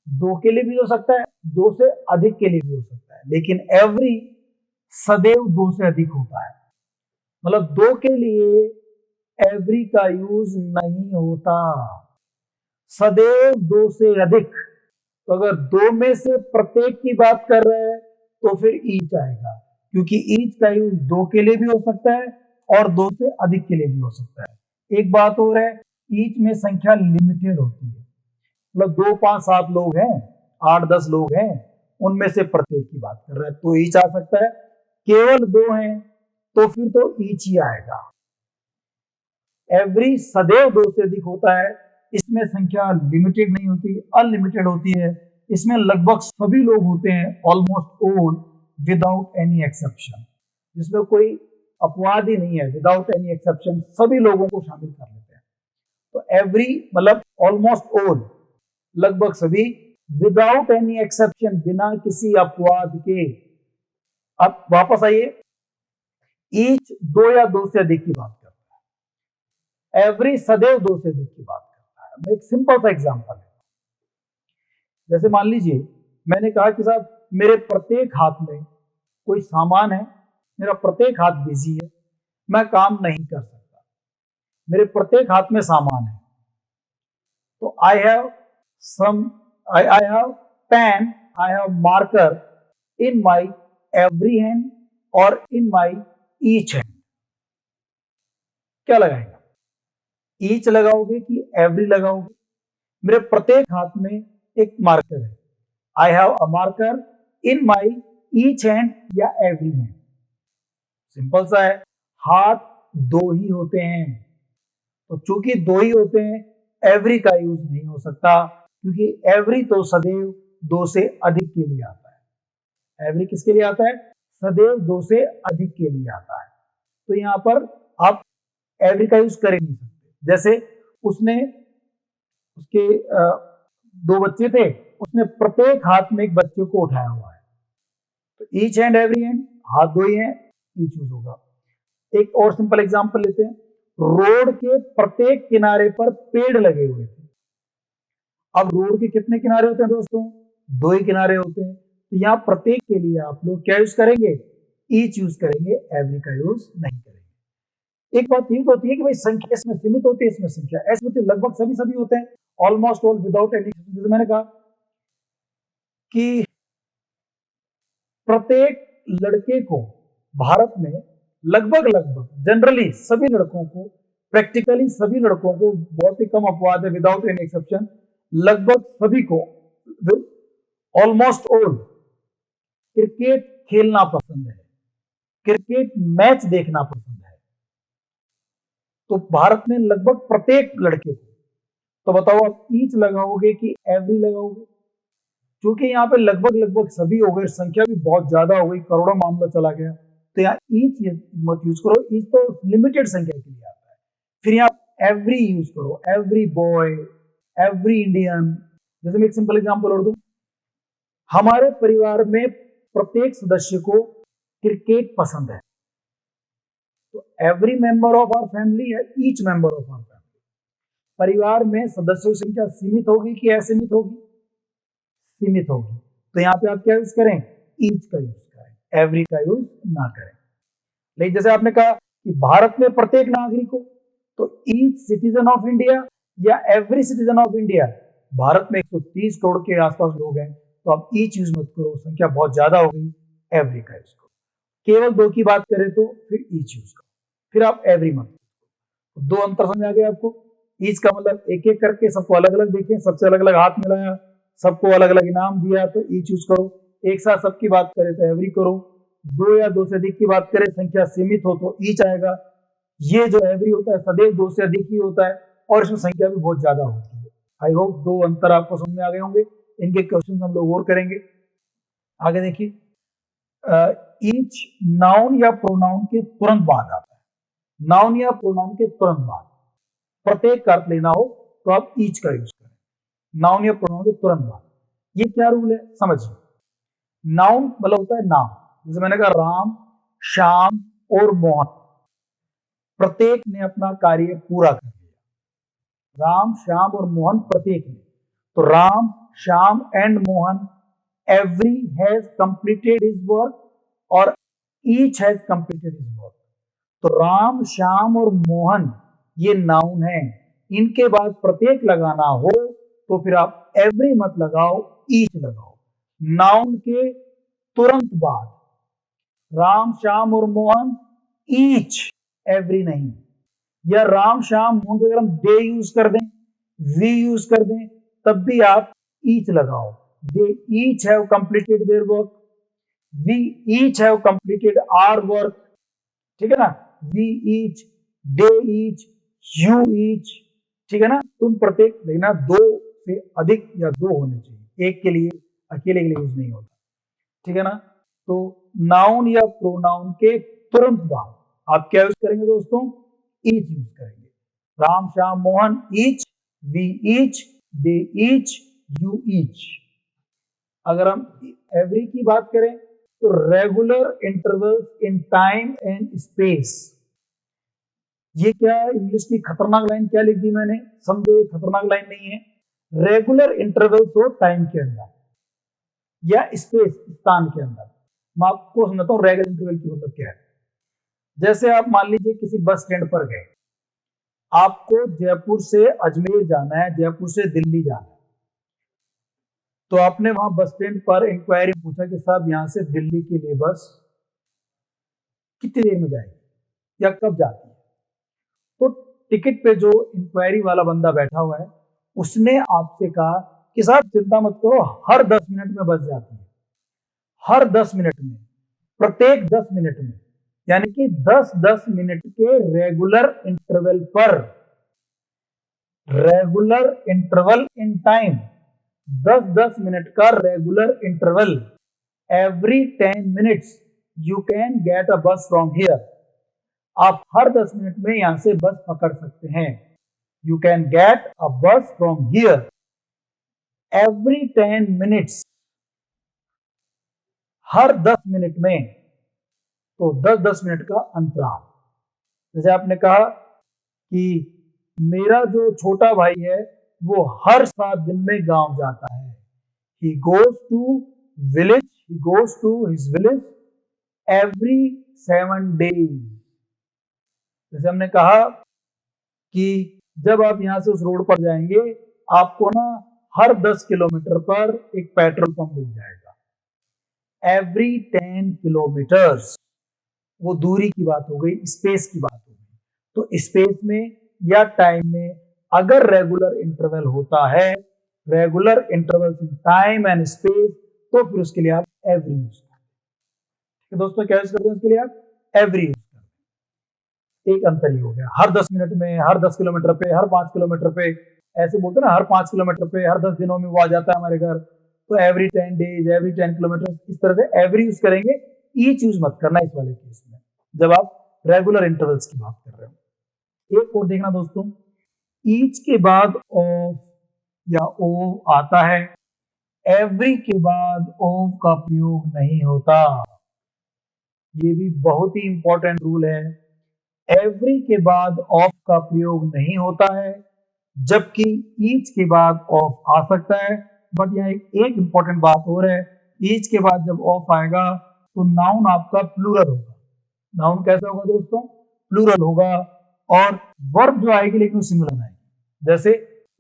दो के लिए भी हो सकता है, दो से अधिक के लिए भी हो सकता है, लेकिन एवरी सदैव दो से अधिक होता है। मतलब दो के लिए एवरी का यूज नहीं होता, सदैव दो से अधिक। तो अगर दो में से प्रत्येक की बात कर रहे हैं तो फिर ईच आएगा, क्योंकि ईच का यूज दो के लिए भी हो सकता है और दो से अधिक के लिए भी हो सकता है। एक बात और है, ईच में संख्या लिमिटेड होती है। मतलब 2, 5, 7 लोग हैं, 8, 10 लोग हैं, उनमें से प्रत्येक की बात कर रहे हैं तो ईच आ सकता है। केवल 2 हैं तो फिर तो ईच ही आएगा। एवरी सदैव 2 से अधिक होता है, इसमें संख्या लिमिटेड नहीं होती, अनलिमिटेड होती है। इसमें लगभग सभी लोग होते हैं, almost all, without any exception, जिसमें कोई अपवाद ही नहीं है, विदाउट एनी एक्सेप्शन सभी लोगों को शामिल कर लेते हैं। तो एवरी मतलब ऑलमोस्ट ऑल, लगभग सभी, विदाउट एनी एक्सेप्शन, बिना किसी अपवाद के। अब वापस आइए, ईच 2 या 2 से अधिक की बात करता है, एवरी सदैव 2 से अधिक की बात करता है। एक सिंपल सा एग्जांपल है, जैसे मान लीजिए मैंने कहा कि साहब मेरे प्रत्येक हाथ में कोई सामान है, मेरा प्रत्येक हाथ बिजी है, मैं काम नहीं कर सकता, मेरे प्रत्येक हाथ में सामान है। तो I have pen, I have marker in my every hand और इन माई ईच हैंड। क्या लगाएगा, ईच लगाओगे कि एवरी लगाओगे? मेरे प्रत्येक हाथ में एक मार्कर है, I have a marker in my each hand या एवरी हैंड। सिंपल सा है, हाथ 2 ही होते हैं, तो चूंकि 2 ही होते हैं, एवरी का यूज नहीं हो सकता, क्योंकि एवरी तो सदैव 2 से अधिक के लिए आता है। एवरी किसके लिए आता है? सदैव 2 से अधिक के लिए आता है। तो यहां पर आप एवरी का यूज कर ही नहीं सकते। जैसे उसने, उसके 2 बच्चे थे, उसने प्रत्येक हाथ में एक बच्चे को उठाया हुआ है, तो ईच हैंड एवरी हैंड, हाथ 2 ही हैं, ईच यूज होगा। एक और सिंपल एग्जांपल लेते हैं, रोड के प्रत्येक किनारे पर पेड़ लगे हुए थे। अब रोड के कितने किनारे होते हैं दोस्तों? 2 ही किनारे होते हैं। तो यहाँ प्रत्येक के लिए आप लोग क्या यूज करेंगे? ईच यूज करेंगे, एवरी का यूज नहीं करेंगे। एक बात ये होती है कि भाई संख्या इसमें सीमित होती है, इसमें संख्या ऐसे होती है, लगभग सभी होते हैं, ऑलमोस्ट ऑल, विदाउट एनी। जैसे मैंने कहा कि प्रत्येक लड़के को भारत में लगभग जनरली सभी लड़कों को, प्रैक्टिकली सभी लड़कों को, बहुत ही कम अपवाद है, विदाउट एनी एक्सेप्शन, लगभग सभी को, ऑलमोस्ट ऑल, क्रिकेट खेलना पसंद है, क्रिकेट मैच देखना पसंद है। तो भारत में लगभग प्रत्येक लड़के को, तो बताओ आप ईच लगाओगे कि एवरी लगाओगे? क्योंकि यहाँ पे लगभग सभी हो गए, संख्या भी बहुत ज्यादा हो गई, करोड़ों मामला चला गया, तो यहाँ ईच मत यूज करो, ईच तो लिमिटेड संख्या के लिए आता है। फिर यहाँ एवरी यूज करो, एवरी बॉय, एवरी इंडियन। जैसे मैं एक सिंपल एग्जांपल और दूं, हमारे परिवार में प्रत्येक सदस्य को क्रिकेट पसंद है, तो every member of our family है, each member of our family. परिवार में सदस्यों की संख्या सीमित होगी कि असीमित होगी? सीमित होगी। तो यहाँ पे आप क्या यूज करें? ईच का यूज करें, एवरी का यूज ना करें। लेकिन जैसे आपने कहा कि भारत में प्रत्येक नागरिक को, तो ईच सिटीजन ऑफ इंडिया या every citizen of India. Bharat में 130 करोड़ के आसपास लोग हैं, तो आप ईच यूज मत करो, संख्या बहुत ज्यादा हो गई, एवरी का यूज करो। केवल 2 की बात करें तो फिर ईच यूज करो, फिर आप एवरी मत करो। 2 अंतर समझ आ गया आपको? ईच का मतलब एक एक करके सबको अलग अलग देखें, सबसे अलग अलग हाथ मिलाया, सबको अलग अलग इनाम दिया, तो ईच यूज करो। एक साथ सबकी बात करें तो एवरी करो। 2 या 2 से अधिक की बात करें, संख्या सीमित हो तो ईच आएगा। ये जो एवरी होता है सदैव 2 से अधिक ही होता है, और इसमें संख्या भी बहुत ज्यादा होती है। आई होप दो अंतर आपको समझ में आ गए होंगे। इनके क्वेश्चन हम लोग और करेंगे। आगे देखिए, ईच नाउन या प्रोनाउन के तुरंत बाद आता है। नाउन या प्रोनाउन के तुरंत बाद प्रत्येक का अर्थ लेना हो तो आप ईच का यूज करें। नाउन या प्रोनाउन के तुरंत बाद, ये क्या रूल है समझिए। नाउन मतलब होता है नाम, जैसे मैंने कहा राम, श्याम और मोहन, प्रत्येक ने अपना कार्य पूरा कर लिया। राम, श्याम और मोहन प्रत्येक ने, तो Ram, Shyam and Mohan, every has completed his work और each has completed his work. तो राम, श्याम और मोहन ये नाउन है, इनके बाद प्रत्येक लगाना हो तो फिर आप एवरी मत लगाओ, ईच लगाओ। नाउन के तुरंत बाद राम, श्याम और मोहन, ईच, एवरी नहीं। या राम, श्याम, मोहन को अगर हम दे यूज कर दें, वी यूज कर दें, तब भी आप ईच लगाओ। They each have completed their work, we each have completed our work, ठीक है ना। We each, they each, you each, ठीक है ना। तुम प्रत्येक लेना, दो से अधिक या दो होने चाहिए, एक के लिए अकेले के लिए यूज नहीं होता, ठीक है ना। तो नाउन या प्रोनाउन के तुरंत बाद आप क्या यूज करेंगे दोस्तों, ईच यूज करेंगे। Ram, Shyam, Mohan, each, we each, they each, you each. अगर हम एवरी की बात करें तो regular intervals in time and space. ये क्या इंग्लिश की खतरनाक लाइन क्या लिख दी मैंने, समझो ये खतरनाक लाइन नहीं है। रेगुलर इंटरवल्स हो टाइम के अंदर या स्पेस, स्थान के अंदर। मैं आपको समझाता हूँ रेगुलर इंटरवल की मतलब क्या है। जैसे आप मान लीजिए किसी बस स्टैंड पर गए, आपको जयपुर से अजमेर जाना है, जयपुर से दिल्ली जाना है, तो आपने वहां बस स्टैंड पर इंक्वायरी पूछा कि साहब यहां से दिल्ली के लिए बस कितनी देर में जाएगी या कब जाती है। तो टिकट पे जो इंक्वायरी वाला बंदा बैठा हुआ है उसने आपसे कहा कि साहब चिंता मत करो, हर 10 मिनट में बस जाती है, हर 10 मिनट में, प्रत्येक 10 मिनट में, यानी कि 10-10 मिनट के रेगुलर इंटरवल पर, regular interval in time, 10-10 minute का regular interval, every 10 minutes you can get a bus from here. आप हर 10 मिनट में यहां से बस पकड़ सकते हैं। You can get a bus from here every 10 minutes, her 10 minute में, तो 10-10 मिनट का अंतराल। जैसे आपने कहा कि मेरा जो छोटा भाई है वो हर 7 दिन में गांव जाता है। He goes to village, he goes to his village every 7 days। जैसे हमने कहा कि जब आप यहां से उस रोड पर जाएंगे आपको ना हर 10 किलोमीटर पर एक पेट्रोल पंप मिल जाएगा। एवरी 10 किलोमीटर्स, वो दूरी की बात हो गई, स्पेस की बात हो गई। तो स्पेस में या टाइम में अगर रेगुलर इंटरवल होता है, regular interval in time and space, तो फिर उसके लिए आप एवरी यूज करते हैं। दोस्तों क्या यूज करते हैं उसके लिए, आप एवरी यूज करते हैं। एक अंतर ही हो गया, हर 10 मिनट में, हर 10 किलोमीटर पे, हर 5 किलोमीटर पे, ऐसे बोलते हैं ना, हर 5 किलोमीटर पे, हर 10 दिनों में वो आ जाता है हमारे घर। तो एवरी 10 डेज, एवरी 10 किलोमीटर, इस तरह से एवरी यूज करेंगे। ईच यूज मत करना इस वाले केस में, जब आप रेगुलर इंटरवल्स की बात कर रहे हो। एक और देखना दोस्तों, ईच के बाद ऑफ या ओव आता है, एवरी के बाद ओव का प्रयोग नहीं होता। ये भी बहुत ही इंपॉर्टेंट रूल है। एवरी के बाद ऑफ का प्रयोग नहीं होता है, जबकि ईच के बाद ऑफ आ सकता है। बट यहाँ एक इंपॉर्टेंट बात और है, ईच के बाद जब ऑफ आएगा तो नाउन आपका प्लूरल होगा। नाउन कैसा होगा दोस्तों, प्लूरल होगा। और वर्ब जो आएगी लेकिन वो सिंगुलर आएगी। जैसे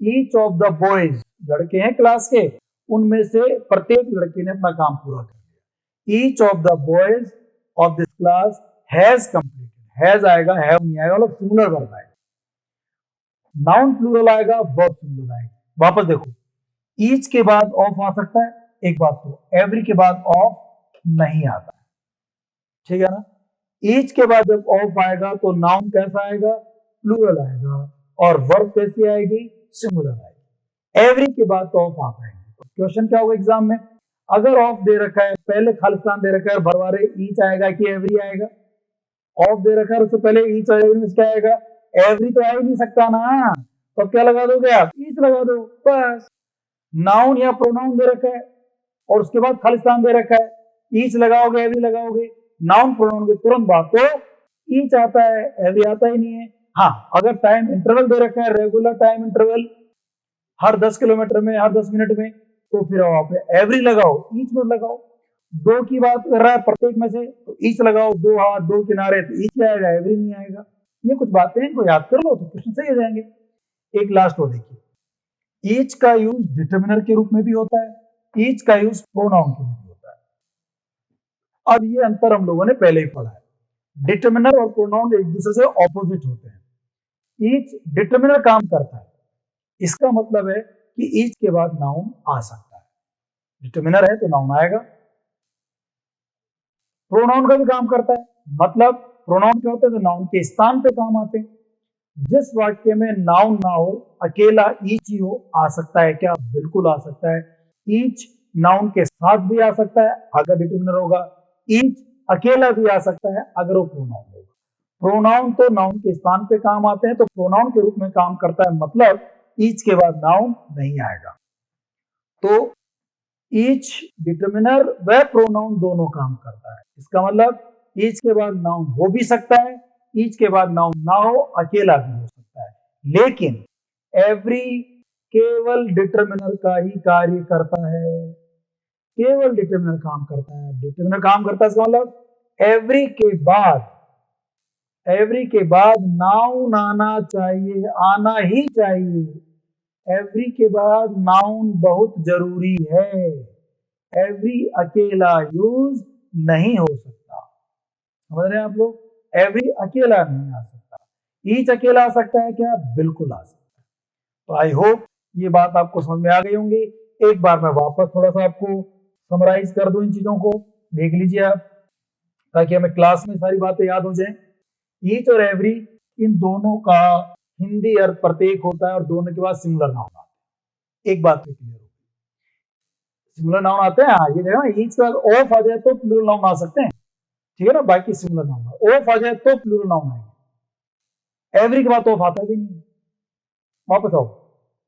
ईच ऑफ द बॉयज, लड़के हैं क्लास के, उनमें से प्रत्येक लड़के ने अपना काम पूरा कर दिया। Each of the boys of this class has completed, has आएगा, हैव नहीं आएगा, मतलब सिंगुलर वर्ब आएगा। नाउन प्लूरल आएगा, वर्ब सिंगुलर आएगा। वापस देखो, ईच के बाद ऑफ आ सकता है एक बात, तो एवरी के बाद ऑफ नहीं आता, ठीक है ना। ईच के बाद जब ऑफ आएगा तो नाउन कैसा आएगा, प्लूरल आएगा। और वर्ब कैसी आएगी, सिंगुलर आएगी। एवरी के बाद तो ऑफ आता है। तो क्वेश्चन क्या होगा एग्जाम में, अगर ऑफ दे रखा है, पहले खालिस्तान दे रखा है, भरवारे ईच आएगा कि एवरी आएगा, ऑफ दे रखा है उससे पहले ईच और एवरी में क्या आएगा, एवरी तो आ ही नहीं सकता ना, तो क्या लगा दोगे आप, ईच लगा दो बस। नाउन या प्रोनाउन दे रखा है और उसके बाद खालिस्तान दे रखा है, ईच लगाओगे एवरी लगाओगे, नाउन प्रोनाउन के तुरंत बाद तो ईच आता है, एवरी आता ही नहीं है। हाँ, अगर टाइम इंटरवल दे रखा है, रेगुलर टाइम इंटरवल हर 10 किलोमीटर में, हर 10 मिनट में, तो फिर वहां पे एवरी लगाओ, ईच मत लगाओ। दो की बात कर रहा है प्रत्येक में से, तो ईच लगाओ, दो हाथ दो किनारे, तो ईच आएगा, एवरी नहीं आएगा। ये कुछ बातें इनको याद कर लो तो क्वेश्चन सही हो जाएंगे। एक लास्ट हो देखिए, ईच का यूज डिटरमिनर के रूप में भी होता है, ईच का यूज प्रोनाउन के रूप में होता है। अब ये अंतर हम लोगों ने पहले ही पढ़ा है, डिटरमिनर और प्रोनाउन एक दूसरे से ऑपोजिट होते हैं। ईच डिटरमिनर काम करता है, इसका मतलब है कि ईच के बाद नाउन आ सकता है, डिटरमिनर है तो नाउन आएगा। प्रोनाउन का भी काम करता है, मतलब प्रोनाउन क्या होता है, तो नाउन के स्थान पे काम आते हैं। जिस वाक्य में नाउन ना हो, अकेला ईच ही हो, आ सकता है क्या, बिल्कुल आ सकता है। ईच नाउन के साथ भी आ सकता है अगर डिटरमिनर होगा, ईच अकेला भी आ सकता है अगर वो प्रोनाउन होगा। प्रोनाउन तो नाउन के स्थान पे काम आते हैं, तो प्रोनाउन के रूप में काम करता है, मतलब ईच के बाद नाउन नहीं आएगा। तो ईच डिटरमिनर व प्रोनाउन दोनों काम करता है, इसका मतलब ईच के बाद नाउन हो भी सकता है, ईच के बाद नाउन ना हो, अकेला भी हो सकता है। लेकिन एवरी केवल डिटरमिनर का ही कार्य करता है, केवल डिटरमिनर काम करता है। डिटरमिनर काम करता है इसका मतलब एवरी के बाद नाउन आना चाहिए, आना ही चाहिए। एवरी के बाद नाउन बहुत जरूरी है, एवरी अकेला यूज नहीं हो सकता। समझ रहे हैं आप लोग, एवरी अकेला नहीं आ सकता। ईच अकेला आ सकता है क्या, बिल्कुल आ सकता है। तो आई होप ये बात आपको समझ में आ गई होंगी। एक बार मैं वापस थोड़ा सा आपको समराइज कर दूं, इन चीजों को देख लीजिए आप, ताकि हमें क्लास में सारी बातें याद हो जाएं। ईच और एवरी, इन दोनों का हिंदी अर्थ प्रत्येक होता है और दोनों के बाद सिंगुलर नाउन आता है। एक बात तो क्लियर होगी, सिंगुलर नाउन आते हैं। ये देखो, ईच के बाद ऑफ आ जाए तो प्लूरल नाउन आ सकते हैं, ठीक है ना, बाकी सिंगुलर नाउन। ऑफ आ जाए तो प्लूरल नाउन आएगा, एवरी के बाद ऑफ आता भी नहीं है। वापस आओ,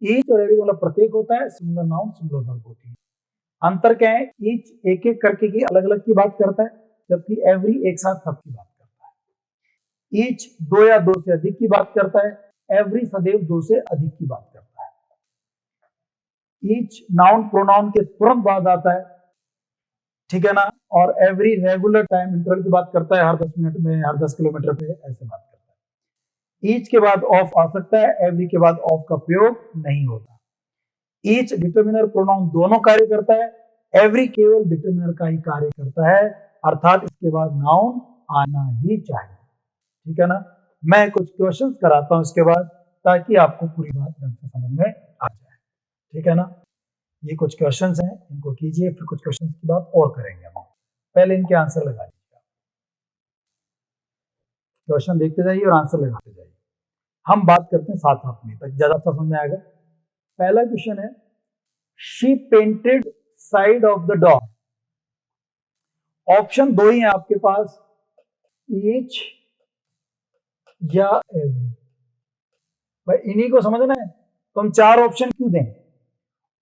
ईच और एवरी वाला प्रत्येक होता है, सिंगुलर नाउन सिंगुलर वर्ब होती है। अंतर क्या है, ईच एक एक करके की अलग अलग की बात करता है, जबकि एवरी एक साथ सबकी बात करता है। ईच दो या दो से अधिक की बात करता है, एवरी सदैव दो से अधिक की बात करता है। ईच नाउन प्रोनाउन के तुरंत बाद आता है, ठीक है ना, और एवरी रेगुलर टाइम इंटरवल की बात करता है, हर 10 मिनट में, हर 10 किलोमीटर पे ऐसे बात करता है। ईच के बाद ऑफ आ सकता है, एवरी के बाद ऑफ का प्रयोग नहीं होता। ईच डिटरमिनर प्रोनाउन दोनों कार्य करता है, एवरी केवल डिटरमिनर का ही कार्य करता है, अर्थात इसके बाद नाउन आना ही चाहिए, ठीक है ना। मैं कुछ क्वेश्चंस कराता हूं इसके बाद, ताकि आपको पूरी बात ढंग से समझ में आ जाए, ठीक है ना। ये कुछ क्वेश्चंस हैं, इनको कीजिए, फिर कुछ क्वेश्चंस की बात और करेंगे हम। पहले इनके आंसर लगा लीजिए, क्वेश्चन देखते जाइए और आंसर लगाते जाइए। हम बात करते हैं साथ साथ में, ताकि ज्यादा समझ में आएगा। पहला क्वेश्चन है, she painted side of the door. Option दो ही है आपके पास, ईच या एवरी। भाई इन्हीं को समझना है, तो हम चार ऑप्शन क्यों दें,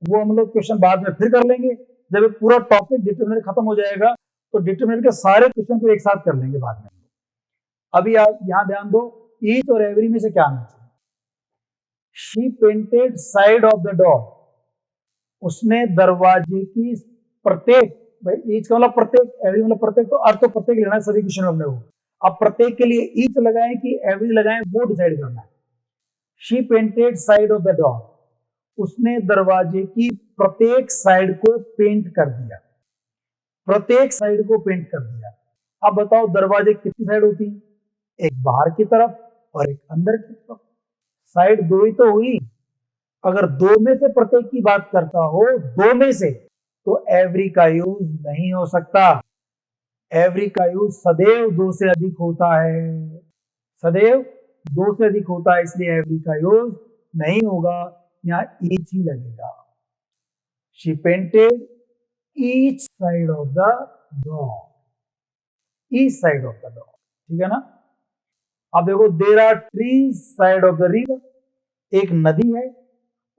वो हम लोग क्वेश्चन बाद में फिर कर लेंगे। जब पूरा टॉपिक डिटरमिनर खत्म हो जाएगा, तो डिटरमिनर के सारे क्वेश्चन को एक साथ कर लेंगे बाद में। अभी आप यहां ध्यान दो, ईच और एवरी में से क्या आना चाहिए। She painted side of the door, उसने दरवाजे की प्रत्येक, भाई ईच का मतलब प्रत्येक, एवरी मतलब प्रत्येक, तो अर्थ तो प्रत्येक लेना है सभी क्वेश्चन में अपने को। अब प्रत्येक के लिए ईच लगाएं कि एवरी लगाएं, वो डिसाइड करना है। She painted side of the door, उसने दरवाजे की प्रत्येक साइड को पेंट कर दिया, प्रत्येक साइड को पेंट कर दिया। अब बताओ दरवाजे कितनी साइड होती है, एक बाहर की तरफ और एक अंदर की तरफ, साइड दो ही तो हुई। अगर दो में से प्रत्येक की बात करता हो, दो में से, तो एवरी का यूज नहीं हो सकता। एवरी का यूज सदैव दो से अधिक होता है, सदैव दो से अधिक होता है इसलिए एवरी का यूज नहीं होगा, यहाँ ईच ही लगेगा। She painted each side of the dog, each side of the dog, ठीक है ना। अब देखो there are trees side of the river, एक नदी है,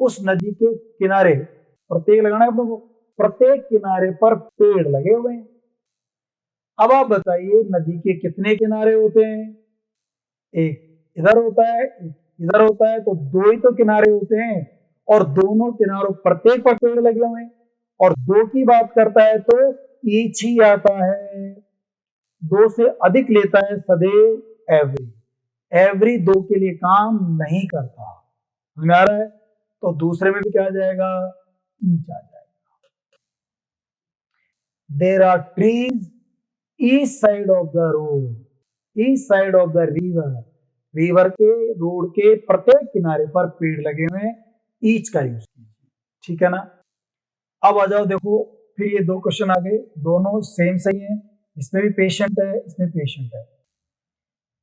उस नदी के किनारे, प्रत्येक लगाना है आप लोगों को, प्रत्येक किनारे पर पेड़ लगे हुए हैं। अब आप बताइए नदी के कितने किनारे होते हैं, एक इधर होता है एक इधर होता है, तो दो ही तो किनारे होते हैं, और दोनों किनारों प्रत्येक पर पेड़ लगे हुए हैं, और दो की बात करता है तो ईच ही आता है, दो से अधिक लेता है सदैव एवरी, एवरी दो के लिए काम नहीं करता, समझ में आ रहा है। तो दूसरे में भी क्या आ जाएगा, ईच आ जाएगा। There are trees each side of the road, each side of the river, river के रोड के प्रत्येक किनारे पर पेड़ लगे हुए हैं, ईच का यूज कीजिए, ठीक है ना। अब आ जाओ, देखो फिर ये दो क्वेश्चन आ गए, दोनों सेम सही है, इसमें भी पेशेंट है, इसमें पेशेंट है।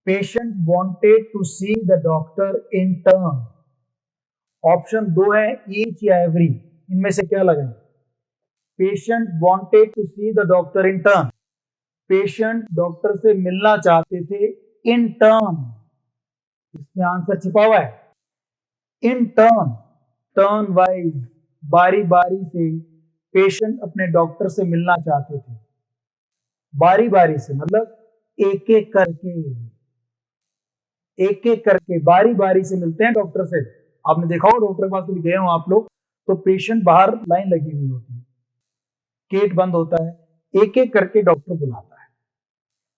Patient wanted to see the doctor in turn, option दो है ईच या एवरी, इनमें से क्या लगाएं। Patient wanted to see the doctor in turn, patient doctor से मिलना चाहते थे इन टर्न, इसमें आंसर छिपा हुआ है, इन टर्न, टर्न वाइज, बारी बारी से पेशेंट अपने डॉक्टर से मिलना चाहते थे, बारी बारी से मतलब एक एक करके, एक एक करके बारी बारी से मिलते हैं डॉक्टर से। आपने देखा होगा डॉक्टर के पास कभी गए हो आप लोग, तो पेशेंट बाहर लाइन लगी हुई होती है, गेट बंद होता है, एक एक करके डॉक्टर बुलाता है।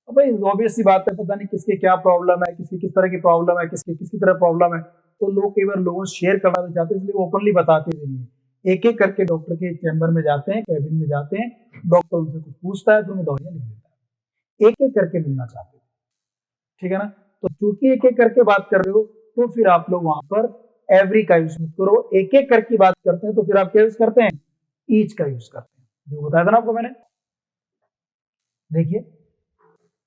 अब भाई ऑब्वियस सी बात है, पता नहीं किसके क्या प्रॉब्लम है, किसकी किस तरह की प्रॉब्लम है, किसकी किसकी तरह प्रॉब्लम है, तो लोग कई बार लोगों से शेयर करना भी चाहते हैं, इसलिए ओपनली बताते भी नहीं, एक एक करके डॉक्टर के चैम्बर में जाते हैं, कैबिन में जाते हैं, डॉक्टर उनसे कुछ पूछता है तो उन्हें दवाइयां लिख देता है, एक एक करके मिलना चाहते हैं, ठीक है ना। तो चूंकि एक एक करके बात कर रहे हो तो फिर आप लोग वहां पर एवरी का यूज मत करो, एक एक करके बात करते हैं तो फिर आप क्या यूज करते हैं, ईच का यूज करते हैं, जो बताया था ना आपको मैंने। देखिए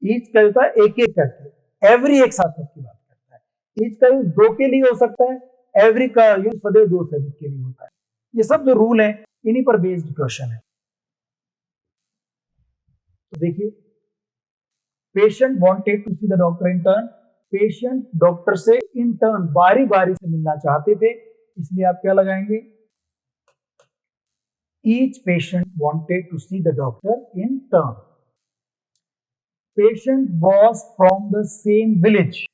ईच का होता है एक एक करके, एवरी एक साथ सबकी बात करता है, ईच का यूज दो के लिए हो सकता है, एवरी का यूज सदैव दो से अधिक के लिए होता है। ये सब जो रूल है इन्हीं पर बेस्ड क्वेश्चन है। तो देखिए patient wanted to see the doctor in turn, patient doctor से इन टर्न बारी बारी से मिलना चाहते थे, इसलिए आप क्या लगाएंगे, each patient wanted to see the doctor in turn. Patient was from the same village,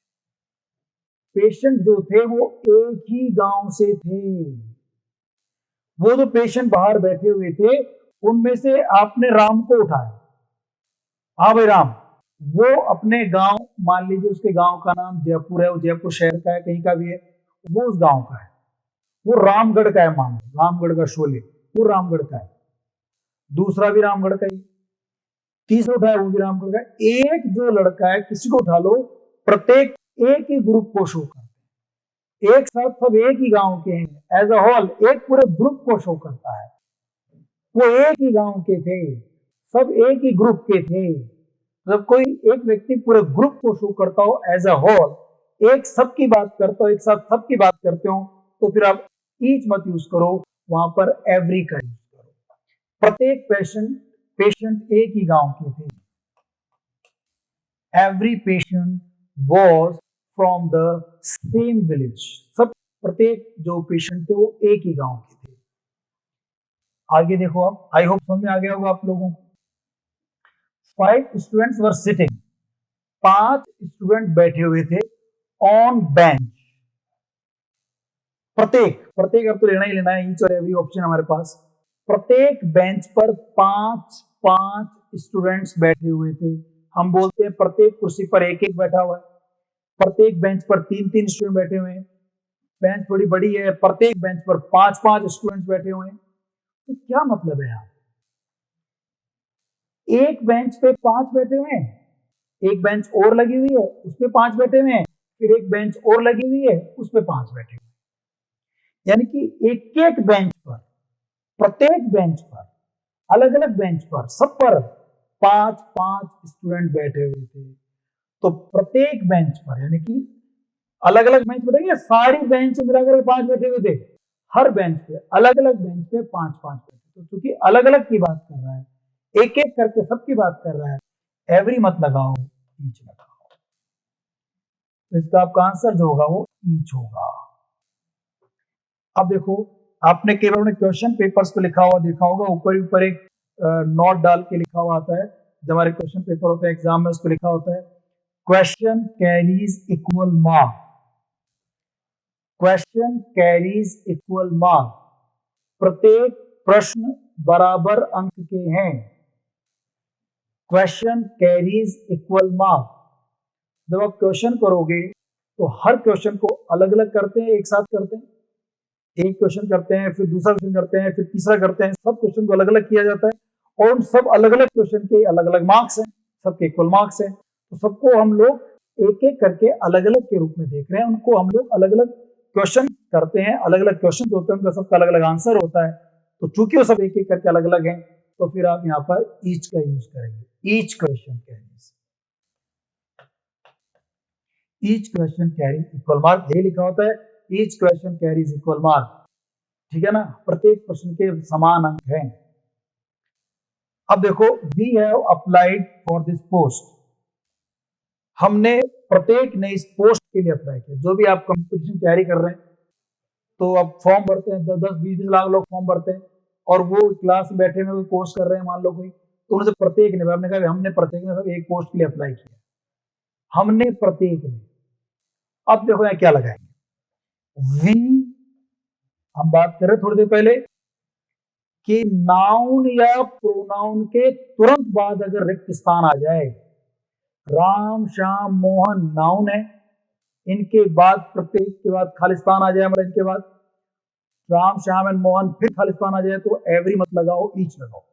patient जो थे वो एक ही गांव से थे, वो जो पेशेंट बाहर बैठे हुए थे उनमें से आपने राम को उठाया, हाँ भाई राम, वो अपने गांव, मान लीजिए उसके गांव का नाम जयपुर है, वो जयपुर शहर का है, कहीं का भी है, वो उस गांव का है, वो रामगढ़ का है, मान लो रामगढ़ का शोले, वो रामगढ़ का है, दूसरा भी रामगढ़ का ही, तीसरा उठाया वो भी रामगढ़ का, एक जो लड़का है किसी को उठा लो, प्रत्येक एक ही ग्रुप को शो करते हैं, एक साथ सब एक ही गांव के हैं, एज अ होल एक पूरे ग्रुप को शो करता है, वो एक ही गांव के थे, सब एक ही ग्रुप के थे। जब कोई एक व्यक्ति पूरे ग्रुप को शो करता हो एज अ होल, एक सबकी बात करता हो, एक साथ सबकी बात करते हो, तो फिर आप ईच मत यूज करो, वहां पर एवरी का यूज करो, प्रत्येक पेशेंट एक ही गांव के थे, every patient was from the same village, सब प्रत्येक जो पेशेंट थे वो एक ही गांव के थे। आगे देखो आप, आई होप समझ में आ गया होगा आप लोगों को। 5 स्टूडेंट्स वर सिटिंग, 5 स्टूडेंट बैठे हुए थे ऑन बेंच, प्रत्येक प्रत्येक अब तो लेना ही लेना है, ईच और एवरी ऑप्शन हमारे पास, प्रत्येक बेंच पर 5 स्टूडेंट्स बैठे हुए थे, हम बोलते हैं प्रत्येक कुर्सी पर एक एक बैठा हुआ है, प्रत्येक बेंच पर 3 स्टूडेंट बैठे हुए हैं, बेंच थोड़ी बड़ी है, प्रत्येक बेंच पर 5 स्टूडेंट्स बैठे हुए हैं, तो क्या मतलब है यहाँ, एक बेंच पे 5 बैठे हुए हैं, एक बेंच और लगी हुई है उस पे 5 बैठे हुए हैं, फिर एक बेंच और लगी हुई है उस पे 5 बैठे हुए हैं, यानी कि एक एक बेंच पर, प्रत्येक बेंच पर, अलग अलग बेंच पर, सब पर 5 स्टूडेंट बैठे हुए थे। तो प्रत्येक बेंच पर यानी कि अलग अलग बेंच बैठेंगे, सारी बेंच मिला कर 5 बैठे हुए थे, हर बेंच पे अलग अलग बेंच पे 5-5 बैठे, तो क्योंकि अलग अलग की बात कर रहा है, एक एक करके सबकी बात कर रहा है, एवरी मत लगाओ, ईच लगाओ, तो इसका आपका आंसर जो होगा वो ईच होगा। अब देखो, आपने कई बार क्वेश्चन पेपर्स पे लिखा हुआ देखा होगा, ऊपर ऊपर एक नोट डाल के लिखा हुआ आता है, जब हमारे क्वेश्चन पेपर होते हैं एग्जाम में, उस पर लिखा होता है question carries equal mark, question carries equal mark, प्रत्येक प्रश्न बराबर अंक के हैं, क्वेश्चन कैरीज इक्वल मार्क। जब आप क्वेश्चन करोगे तो हर क्वेश्चन को अलग अलग करते हैं, एक साथ करते हैं, एक क्वेश्चन करते हैं, फिर दूसरा क्वेश्चन करते हैं, फिर तीसरा करते हैं, सब क्वेश्चन को अलग अलग किया जाता है, और उन सब अलग अलग क्वेश्चन के अलग अलग मार्क्स हैं, सबके इक्वल मार्क्स हैं, तो सबको हम लोग एक एक करके अलग अलग के रूप में देख रहे हैं, उनको हम लोग अलग अलग क्वेश्चन करते हैं, अलग अलग क्वेश्चन होते हैं, उनका सबका अलग अलग आंसर होता है, तो चूंकि वो सब एक एक करके अलग अलग हैं, तो फिर आप यहाँ पर ईच का यूज करेंगे, each question carries, each question carry equal mark, ये लिखा होता है each question carries equal mark, ठीक है ना, प्रत्येक प्रश्न के समान अंक हैं। अब देखो, we have applied for this post, हमने प्रत्येक ने इस पोस्ट के लिए अप्लाई किया, जो भी आप कंपटीशन तैयारी कर रहे हैं, तो आप फॉर्म भरते हैं, 10-20 लाख लोग फॉर्म भरते हैं, और वो क्लास में बैठे हुए कोर्स कर रहे हैं, मान लो कोई, तो उनसे प्रत्येक ने, हमने कहा हमने प्रत्येक ने सब एक पोस्ट के लिए अप्लाई किया, हमने प्रत्येक ने। अब देखो यहाँ क्या लगाएंगे, वी, हम बात कर रहे थोड़ी देर पहले कि नाउन या प्रोनाउन के तुरंत बाद अगर रिक्त स्थान आ जाए, राम श्याम मोहन नाउन है, इनके बाद प्रत्येक के बाद खाली स्थान आ जाए, मतलब इनके बाद राम श्याम एंड मोहन फिर खाली स्थान आ जाए, तो एवरी मत लगाओ, ईच लगाओ।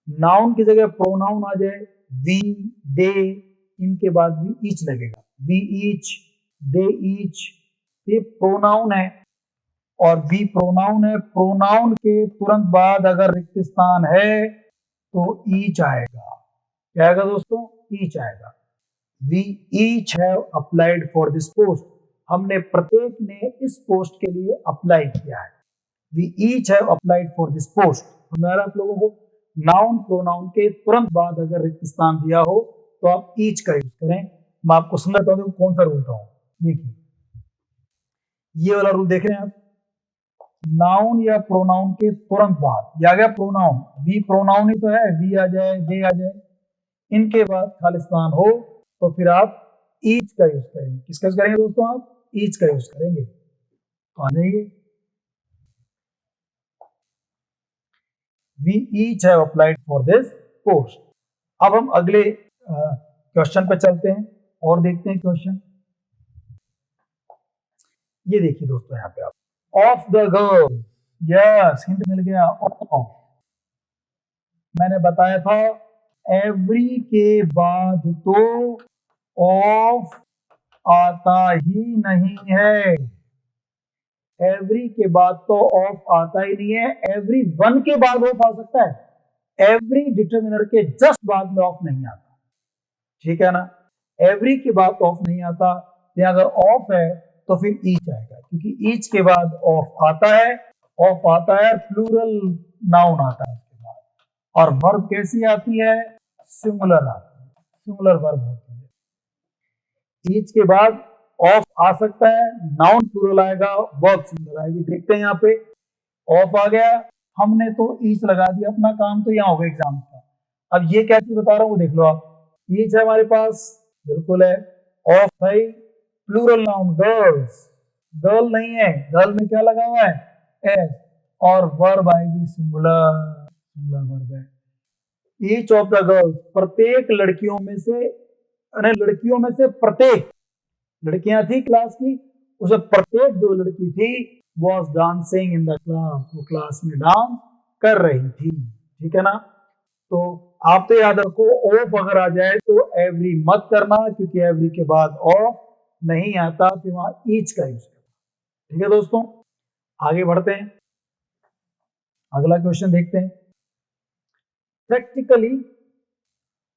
नाउन की जगह प्रोनाउन आ जाए, वी, दे, इनके बाद भी ईच लगेगा, वी ईच, दे ईच, ये प्रोनाउन है, और वी प्रोनाउन है, प्रोनाउन के तुरंत बाद अगर रिक्त स्थान है तो ईच आएगा, क्या आएगा दोस्तों, ईच आएगा। We each have applied for this post, हमने प्रत्येक ने इस पोस्ट के लिए अप्लाई किया है, we each have applied for this post. हमारा आप लोगों को नाउन प्रोनाउन के तुरंत बाद अगर रिक्त स्थान दिया हो तो आप ईच का यूज करें। मैं आपको समझाता हूं कौन सा रूल था, देखिए ये वाला रूल देख रहे हैं आप, नाउन या प्रोनाउन के तुरंत बाद, ये आ गया प्रोनाउन, वी प्रोनाउन ही तो है, वी आ जाए, दे आ जाए, इनके बाद खाली स्थान हो तो फिर आप ईच का यूज करेंगे। किसका यूज करेंगे दोस्तों, आप ईच का यूज करेंगे, तो आ जाइए, we each have applied for this post. अब हम अगले क्वेश्चन पे चलते हैं और देखते हैं क्वेश्चन, ये देखिए दोस्तों, यहाँ पे आप of the girl, yes hint मिल गया, ऑफ, मैंने बताया था एवरी के बाद तो ऑफ आता ही नहीं है, एवरी के बाद तो ऑफ आता ही नहीं है, एवरी वन के बाद ऑफ आ सकता है, एवरी डिटरमिनर के जस्ट बाद में ऑफ नहीं आता, ठीक है ना, एवरी के बाद ऑफ नहीं आता, या अगर ऑफ है तो फिर ईच आएगा, क्योंकि ईच के बाद ऑफ आता है, ऑफ आता है, प्लूरल नाउन आता है उसके बाद, और वर्ब कैसी आती है, सिंगुलर आती है, सिंगुलर वर्ब होती है, ईच के बाद ऑफ आ सकता है, नाउन प्लूरल आएगा, वर्ब सिंगुलर आएगी। देखते हैं यहाँ पे ऑफ आ गया, हमने तो ईच लगा दिया, अपना काम तो यहाँ होगा एग्जाम का। अब ये क्या चीज बता रहा हूँ वो देख लो आप, ईच है हमारे पास, बिल्कुल है, ऑफ भाई प्लूरल नाउन गर्ल्स, गर्ल नहीं है, गर्ल में क्या लगा हुआ है, एस, और वर्ब आएगी सिंगुलर, सिंगुलर वर्ब है। ईच ऑफ द गर्ल्स, प्रत्येक लड़कियों में से, अरे लड़कियों में से प्रत्येक, लड़कियां थी क्लास की, उसे प्रत्येक जो लड़की थी was dancing in the class, वो क्लास में डांस कर रही थी, ठीक है ना। तो आप तो याद रखो, ऑफ अगर आ जाए तो एवरी मत करना, क्योंकि एवरी के बाद ऑफ नहीं आता, फिर वहां ईच का यूज करना, ठीक है दोस्तों। आगे बढ़ते हैं, अगला क्वेश्चन देखते हैं। Practically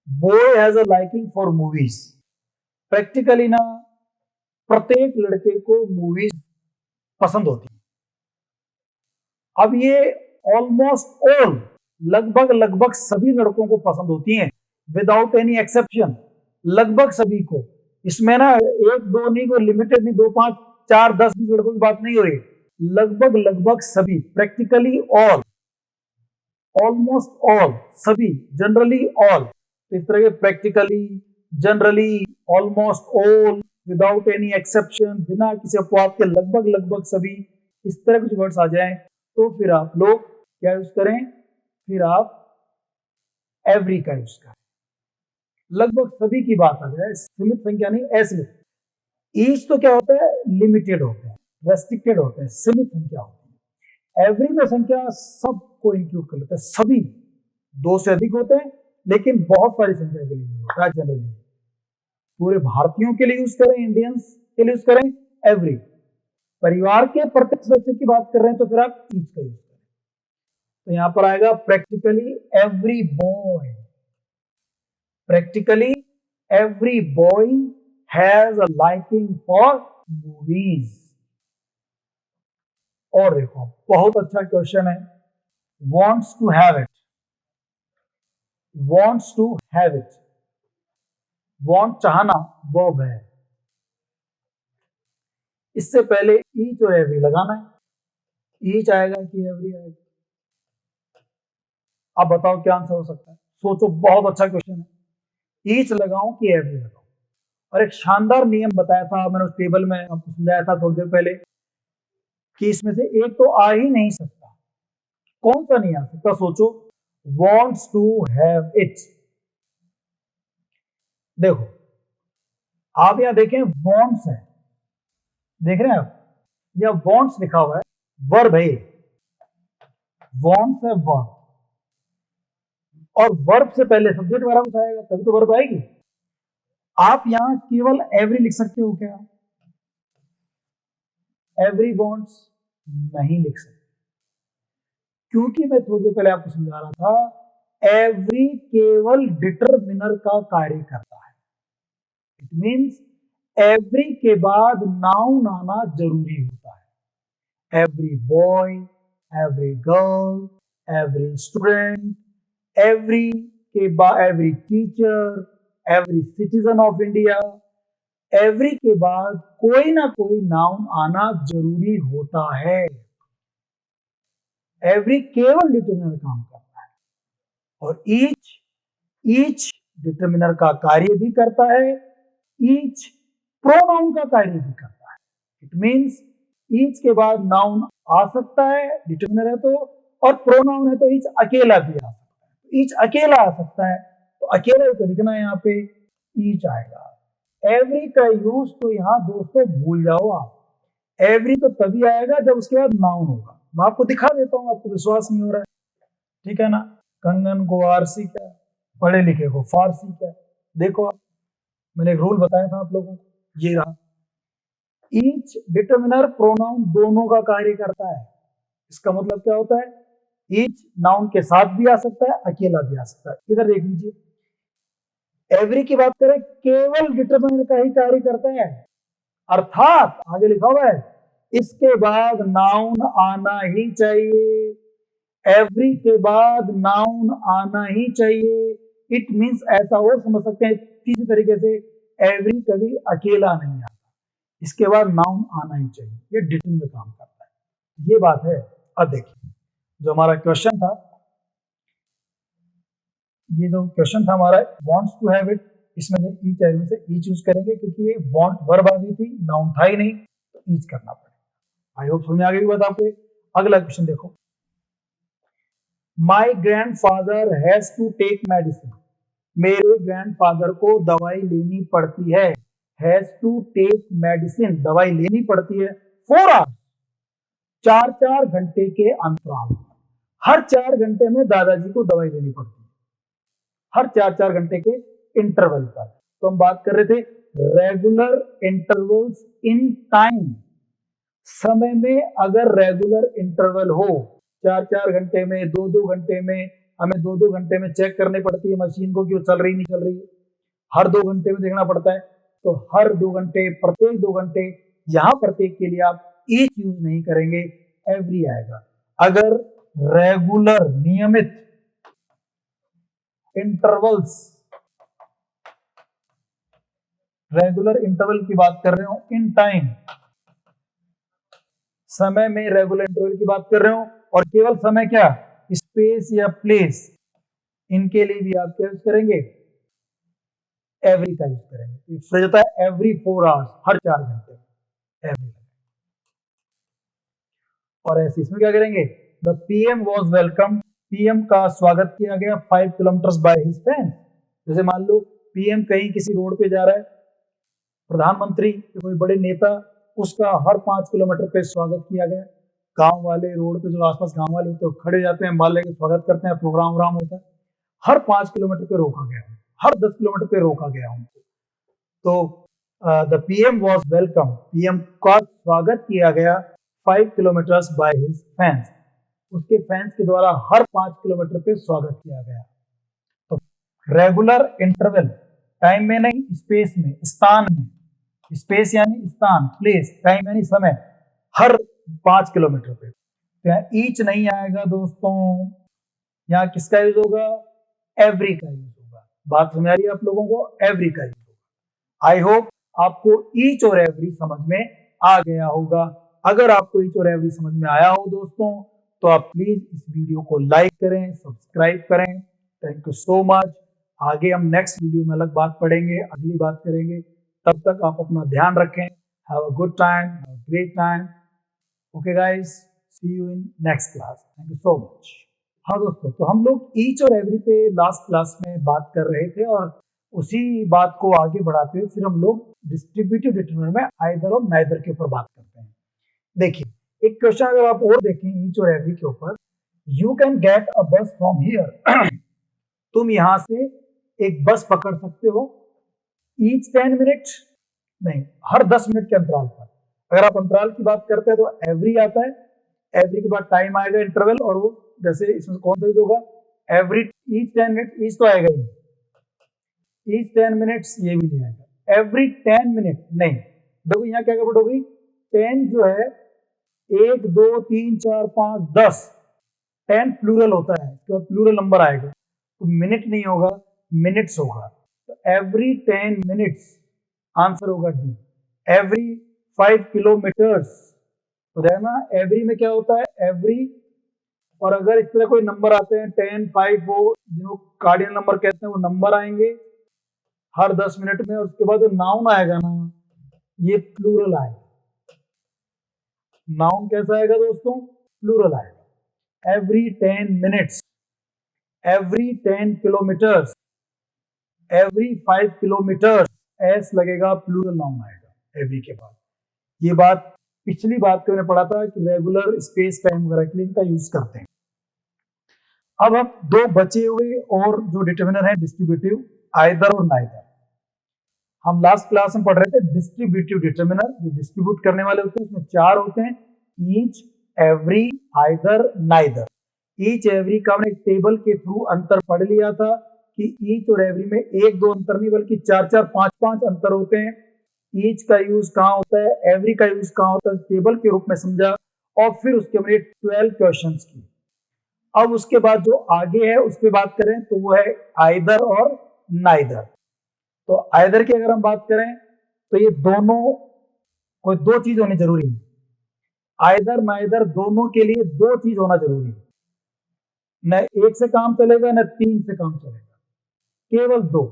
boy has a liking for movies, practically ना प्रत्येक लड़के को मूवीज पसंद होती है। अब ये ऑलमोस्ट ऑल, लगभग लगभग सभी लड़कों को पसंद होती हैं, विदाउट एनी एक्सेप्शन, लगभग सभी को। इसमें ना एक दो नहीं, कोई लिमिटेड नहीं, 2 5 4 10 20 लड़कों की बात नहीं हो रही, लगभग लगभग सभी, प्रैक्टिकली ऑल, ऑलमोस्ट ऑल, सभी, जनरली ऑल। तो इस तरह के practically, generally, almost all, without any exception, बिना किसी अपवाद के लगभग लगभग सभी, इस तरह कुछ वर्ड्स आ जाएं तो फिर आप लोग क्या यूज करें, फिर आप एवरी का यूज करें। लगभग सभी की बात आ जाए, सीमित संख्या नहीं, असीमित। ईच तो क्या होता है, लिमिटेड होते हैं, रेस्ट्रिक्टेड होते हैं, सीमित संख्या होती है। एवरी में संख्या सबको इंक्लूड कर लेते हैं, सभी, 2 से अधिक होते हैं, लेकिन बहुत सारी संख्या के लिए होता है जनरली। पूरे भारतीयों के लिए यूज करें, इंडियंस के लिए यूज करें एवरी। परिवार के प्रत्येक सदस्य की बात कर रहे हैं तो फिर आप ईच का यूज करें। तो यहां पर आएगा practically every boy, practically every boy has a liking for movies. और देखो बहुत अच्छा क्वेश्चन है, wants to have it, wants to have it, want चाहना वर्ब है, इससे पहले ईच और एवरी लगाना है। ईच आएगा कि एवरी आएगा? अब बताओ क्या आंसर हो सकता है, सोचो, बहुत अच्छा क्वेश्चन है। ईच लगाऊं कि एवरी लगाऊं? और एक शानदार नियम बताया था मैंने उस टेबल में, आपको समझाया था थोड़ी देर पहले, कि इसमें से एक तो आ ही नहीं सकता। कौन सा नहीं आ सकता, सोचो। wants to have it। देखो आप यहां देखें, wants है, देख रहे हैं आप, या wants लिखा हुआ है, वर्ब है, wants है वर्ब, और वर्ब से पहले सब्जेक्ट वगैरह कुछ आएगा तभी तो वर्ब आएगी। आप यहां केवल एवरी लिख सकते हो क्या? एवरी वॉन्ट्स नहीं लिख सकते, क्योंकि मैं थोड़ी देर पहले आपको समझा रहा था, एवरी केवल डिटरमिनर का कार्य करता है। इट मींस एवरी के बाद नाउन आना जरूरी होता है। Every boy, every girl, every student, every के बाद every teacher, every citizen of India, every के बाद कोई ना कोई नाउन आना जरूरी होता है। एवरी केवल डिटरमिनर काम करता है, और ईच डिटरमिनर का कार्य भी करता है, ईच प्रोनाउन का कार्य भी करता है। इट मींस ईच के बाद नाउन आ सकता है, डिटरमिनर है तो, और प्रोनाउन है तो ईच अकेला भी आ सकता है। ईच अकेला आ सकता है तो अकेला ही तो लिखना है, यहाँ पे ईच आएगा। एवरी का यूज तो यहाँ दोस्तों भूल जाओ आप। एवरी तो तभी आएगा जब उसके बाद नाउन होगा। मैं आपको दिखा देता हूँ, आपको विश्वास नहीं हो रहा है, ठीक है ना। कंगन को आरसी क्या, पढ़े लिखे को फारसी क्या। देखो आप, मैंने एक रूल बताया था आप लोगों को, ये रहा। ईच डिटरमिनर प्रोनाउन दोनों का कार्य करता है। इसका मतलब क्या होता है, ईच नाउन के साथ भी आ सकता है, अकेला भी आ सकता है। इधर देख लीजिए, एवरी की बात करें, केवल डिटरमिनर का ही कार्य करता है, अर्थात आगे लिखा हुआ है इसके बाद नाउन आना ही चाहिए। एवरी के बाद नाउन आना ही चाहिए। इट मींस ऐसा और समझ सकते हैं किसी तरीके से, एवरी कभी अकेला नहीं आता, इसके बाद नाउन आना ही चाहिए। ये डिटरमिनर काम करता है, ये बात है। अब देखिए जो हमारा क्वेश्चन था, ये जो क्वेश्चन था हमारा, वांट्स टू हैव इट, इसमें से ईच एवरी से ईच यूज करेंगे, क्योंकि ये वांट वर्ब आ गई थी, नाउन था ही नहीं, तो ईच करना पड़ेगा। आई होप समझ में आ गई बात आपको। अगला क्वेश्चन देखो, my grandfather has to take medicine. मेरे ग्रैंडफादर को दवाई लेनी पड़ती है। हैज टू टेक मेडिसिन, दवाई लेनी पड़ती है। 4 आवर्स, 4-4 घंटे के अंतराल, हर 4 घंटे में दादाजी को दवाई लेनी पड़ती है, हर 4-4 घंटे के इंटरवल पर। तो हम बात कर रहे थे रेगुलर इंटरवल्स इन टाइम। समय में अगर रेगुलर इंटरवल हो, 4-4 घंटे में, 2-2 घंटे में, हमें 2-2 घंटे में चेक करनी पड़ती है मशीन को कि वो चल रही नहीं चल रही है, हर 2 घंटे में देखना पड़ता है, तो हर 2 घंटे, प्रत्येक 2 घंटे, यहां प्रत्येक के लिए आप ईच यूज नहीं करेंगे, एवरी आएगा। अगर रेगुलर, नियमित, इंटरवल्स, रेगुलर इंटरवल की बात कर रहे हो, इन टाइम, समय में रेगुलर इंटरवल की बात कर रहे हो, और केवल समय क्या, स्पेस या प्लेस, इनके लिए भी आप क्या यूज करेंगे, एवरी का यूज करेंगे। फिर होता है एवरी 4 आवर्स, हर 4 घंटे, एवरी। और ऐसे इसमें क्या करेंगे, the PM was welcome, PM का स्वागत किया गया 5 किलोमीटर बाय हिज फैन। जैसे मान लो पीएम कहीं किसी रोड पे जा रहा है, प्रधानमंत्री कोई बड़े नेता, उसका हर 5 किलोमीटर पे स्वागत किया गया। गांव वाले, रोड पे जो आसपास गांव वाले होते हैं खड़े हो जाते हैं, माल लेके स्वागत करते हैं, प्रोग्राम व्राम होता है, हर 5 किलोमीटर पे रोका गया, हर 10 किलोमीटर पे रोका गया उनको। तो the PM was welcome, PM का स्वागत किया गया 5 किलोमीटर बाय हिज फैंस, उसके फैंस के द्वारा हर 5 किलोमीटर पे स्वागत किया गया। तो रेगुलर इंटरवल, टाइम में नहीं, स्पेस में, स्थान में, स्पेस यानी स्थान, प्लेस, टाइम यानी समय, हर 5 किलोमीटर पे। तो यहाँ ईच नहीं आएगा दोस्तों, यहाँ किसका यूज होगा, एवरी का यूज होगा। बात समझ आ रही है आप लोगों को, एवरी का यूज होगा। आई होप आपको ईच और एवरी समझ में आ गया होगा। अगर आपको ईच और एवरी समझ में आया हो दोस्तों, तो आप प्लीज इस वीडियो को लाइक करें, सब्सक्राइब करें। Thank you so much. आगे हम नेक्स्ट वीडियो में अलग बात पढ़ेंगे, अगली बात करेंगे। तब तक आप अपना ध्यान रखें। Have a good time, have a great time. Okay guys, see you in next class. Thank you so much. हाँ दोस्तों, तो हम लोग ईच और एवरी पे लास्ट क्लास में बात कर रहे थे, और उसी बात को आगे बढ़ाते हुए फिर हम लोग डिस्ट्रीब्यूटिव डिटरमिनर में आइदर और नाइदर के ऊपर बात करते हैं। देखिए, एक क्वेश्चन अगर आप और देखें ईच और एवरी के ऊपर, you can get a bus from here, तुम यहां से एक बस पकड़ सकते हो, ईच 10 मिनट नहीं, हर 10 मिनट के अंतराल पर। अगर आप अंतराल की बात करते हैं तो एवरी आता है, एवरी के बाद टाइम आएगा, इंटरवल, और वो जैसे इसमें कौन सा यूज होगा, एवरी, ईच 10 मिनट, ईच तो आएगा ही, ईच 10 मिनट्स ये भी नहीं आएगा, एवरी 10 मिनट नहीं। देखो यहाँ क्या गड़बड़ होगी, 10 जो है 1 2 3 4 5 10, 10 प्लूरल होता है, इसके बाद प्लूरल नंबर आएगा, तो मिनट नहीं होगा, मिनट्स होगा। तो एवरी 10 मिनट्स आंसर होगा डी। एवरी 5 किलोमीटर्स, तो देखना एवरी में क्या होता है, एवरी, और अगर इस तरह कोई नंबर आते हैं 10 5, वो जिनको कार्डिनल नंबर कहते हैं, वो नंबर आएंगे हर 10 मिनट में, और उसके बाद नाउन आएगा ना, ये प्लूरल आएगा। नाउन कैसा आएगा दोस्तों, प्लूरल आएगा। Every 10 minutes, every 10 kilometres, every 5 kilometres, S लगेगा, प्लूरल नाउन आएगा एवरी के बाद। ये बात पिछली बात को मैंने पढ़ा था कि रेगुलर, स्पेस, टाइम वगैरह के लिए इनका यूज करते हैं। अब हम दो बचे हुए और जो डिटरमिनर है डिस्ट्रीब्यूटिव, आइदर और नाइदर। हम लास्ट क्लास में पढ़ रहे थे डिस्ट्रीब्यूटिव डिटरमिनर, जो डिस्ट्रीब्यूट करने वाले होते हैं, उसमें 4 होते हैं, each, every, either, neither. Each every का हमने टेबल के थ्रू अंतर पढ़ लिया था कि ईच और एवरी में 1 2 अंतर नहीं बल्कि 4 4 5 5 अंतर होते हैं। ईच का यूज कहाँ होता है, एवरी का यूज कहाँ होता है, टेबल के रूप में समझा, और फिर उसके हमने 12 क्वेश्चंस की। अब उसके बाद जो आगे है उस पर बात करें तो वो है आइदर और नाइदर। तो आइदर की अगर हम बात करें तो ये दोनों, कोई 2 चीज होनी जरूरी है। आइदर नाइदर दोनों के लिए 2 चीज होना जरूरी है, न 1 से काम चलेगा न 3 से काम चलेगा, केवल 2,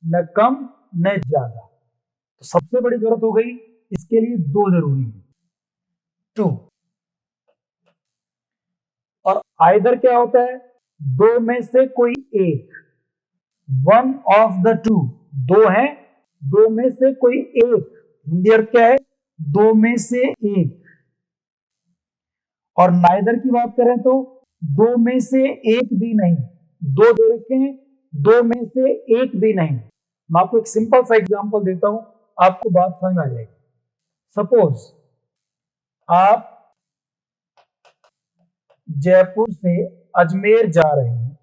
न कम न ज्यादा। तो सबसे बड़ी जरूरत हो गई, इसके लिए 2 जरूरी है, 2। और आइदर क्या होता है, 2 में से कोई एक, 1 ऑफ द 2, 2 है, 2 में से कोई एक, हिंदी अर्थ क्या है, 2 में से एक। और नाइदर की बात करें तो 2 में से एक भी नहीं, 2 दे रखे हैं, 2 में से एक भी नहीं। मैं आपको एक सिंपल सा एग्जांपल देता हूं, आपको बात समझ आ जाएगी। सपोज आप जयपुर से अजमेर जा रहे हैं,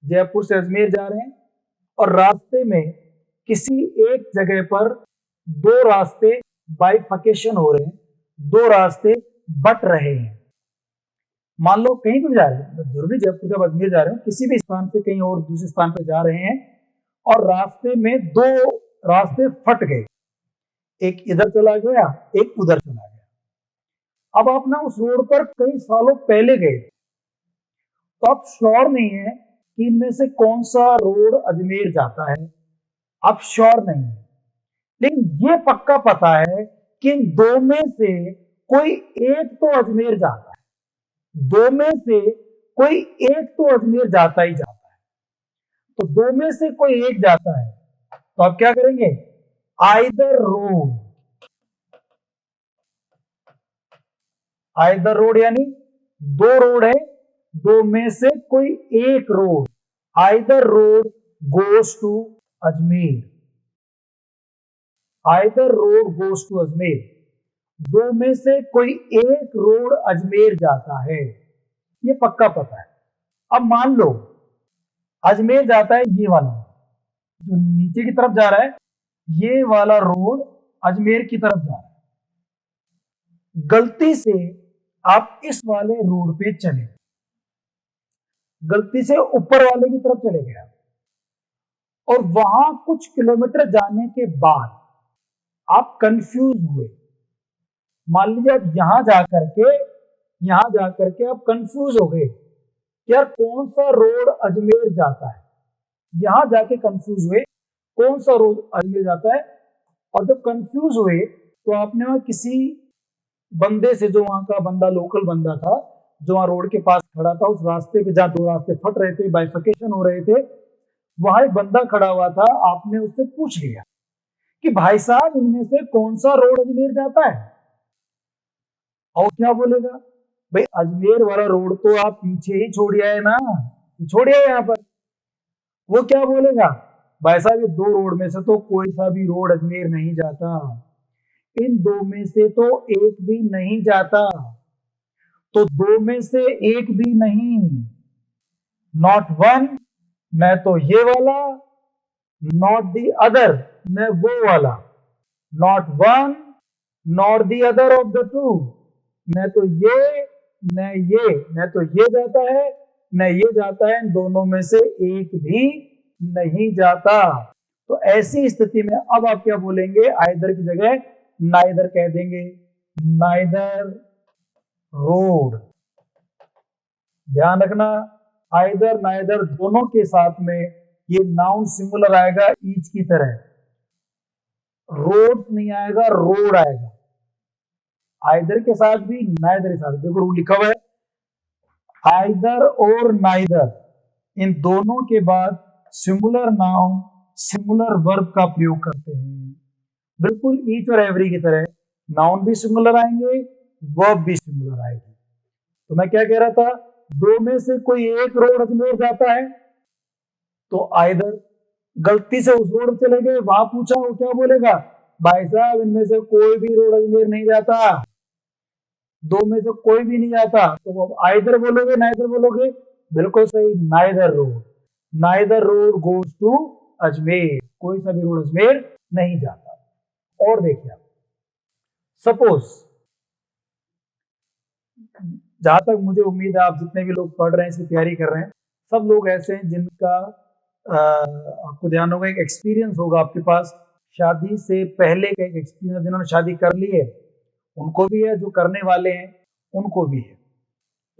जयपुर से अजमेर जा रहे हैं, और रास्ते में किसी एक जगह पर दो रास्ते बाइफर्केशन हो रहे हैं, दो रास्ते बट रहे हैं। मान लो कहीं भी जा रहे हैं, जरूरी जयपुर जब अजमेर जा रहे हैं, किसी भी स्थान से कहीं और दूसरे स्थान पे जा रहे हैं और रास्ते में दो रास्ते फट गए, एक इधर चला गया, एक उधर चला गया। अब आप ना उस रोड पर कई सालों पहले गए, तो आप श्योर नहीं है कि इनमें से कौन सा रोड अजमेर जाता है, आप श्योर नहीं है। लेकिन ये पक्का पता है कि इन दो में से कोई एक तो अजमेर जाता है, दो में से कोई एक तो अजमेर जाता ही जाता है। तो दो में से कोई एक जाता है, तो आप क्या करेंगे, आइदर रोड, आइदर रोड यानी दो रोड है, दो में से कोई एक road, either road goes to Ajmer, either road goes to Ajmer, दो में से कोई एक रोड अजमेर जाता है, ये पक्का पता है। अब मान लो अजमेर जाता है ये वाला, जो नीचे की तरफ जा रहा है, ये वाला रोड अजमेर की तरफ जा रहा है। गलती से आप इस वाले रोड पे चले, गलती से ऊपर वाले की तरफ चले गए और वहां कुछ किलोमीटर जाने के बाद आप कंफ्यूज हुए। मान लीजिए आप यहां जाकर के आप कंफ्यूज हो गए कि यार कौन सा रोड अजमेर जाता है, यहां जाके कंफ्यूज हुए कौन सा रोड अजमेर जाता है। और जब कंफ्यूज हुए तो आपने वहां किसी बंदे से, जो वहां का बंदा लोकल बंदा था, जो वहां रोड के पास खड़ा था, उस रास्ते पे जहां दो रास्ते फट रहे थे, बाइफर्केशन हो रहे थे, वहां एक बंदा खड़ा हुआ था, आपने उससे पूछ लिया कि भाई साहब इनमें से कौन सा रोड अजमेर जाता है। और क्या बोलेगा, भाई अजमेर वाला रोड तो आप पीछे ही छोड़िए है ना, छोड़िए यहाँ पर। वो क्या बोलेगा, भाई साहब ये दो रोड में से तो कोई सा भी रोड अजमेर नहीं जाता, इन दो में से तो एक भी नहीं जाता, तो दो में से एक भी नहीं, नॉट वन, न तो ये वाला, नॉट दी अदर, न वो वाला, not one not the other of the two, न तो ये न ये, न तो ये जाता है न ये जाता है, इन दोनों में से एक भी नहीं जाता। तो ऐसी स्थिति में अब आप क्या बोलेंगे, आइदर की जगह नाइदर कह देंगे, नाइदर रोड। ध्यान रखना, आइदर नाइदर दोनों के साथ में ये नाउन सिंगुलर आएगा ईच की तरह, रोड नहीं आएगा, रोड आएगा। आइदर के साथ भी नाइदर के साथ, देखो रूल लिखा हुआ है, आइदर और नाइदर, इन दोनों के बाद सिंगुलर नाउन सिंगुलर वर्ब का प्रयोग करते हैं। बिल्कुल ईच और एवरी की तरह नाउन भी सिंगुलर आएंगे, वर्ब भी सिंगुलर आएगी। तो मैं क्या कह रहा था, दो में से कोई एक रोड अजमेर जाता है, तो आइदर गलती से उस रोड चले गए, वहां पूछा, वो क्या बोलेगा, भाई साहब इनमें से कोई भी रोड अजमेर नहीं जाता, दो में से कोई भी नहीं जाता। तो अब आइदर बोलोगे नाइदर बोलोगे, बिल्कुल सही, neither road, neither road goes to Ajmer, कोई सा भी रोड अजमेर नहीं जाता। और देखिए सपोज, जहां तक मुझे उम्मीद है आप जितने भी लोग पढ़ रहे हैं, इसकी तैयारी कर रहे हैं, सब लोग ऐसे हैं जिनका आपको ध्यान होगा, एक एक्सपीरियंस होगा आपके पास, शादी से पहले का एक एक्सपीरियंस, जिन्होंने शादी कर ली है उनको भी है, जो करने वाले हैं उनको भी है।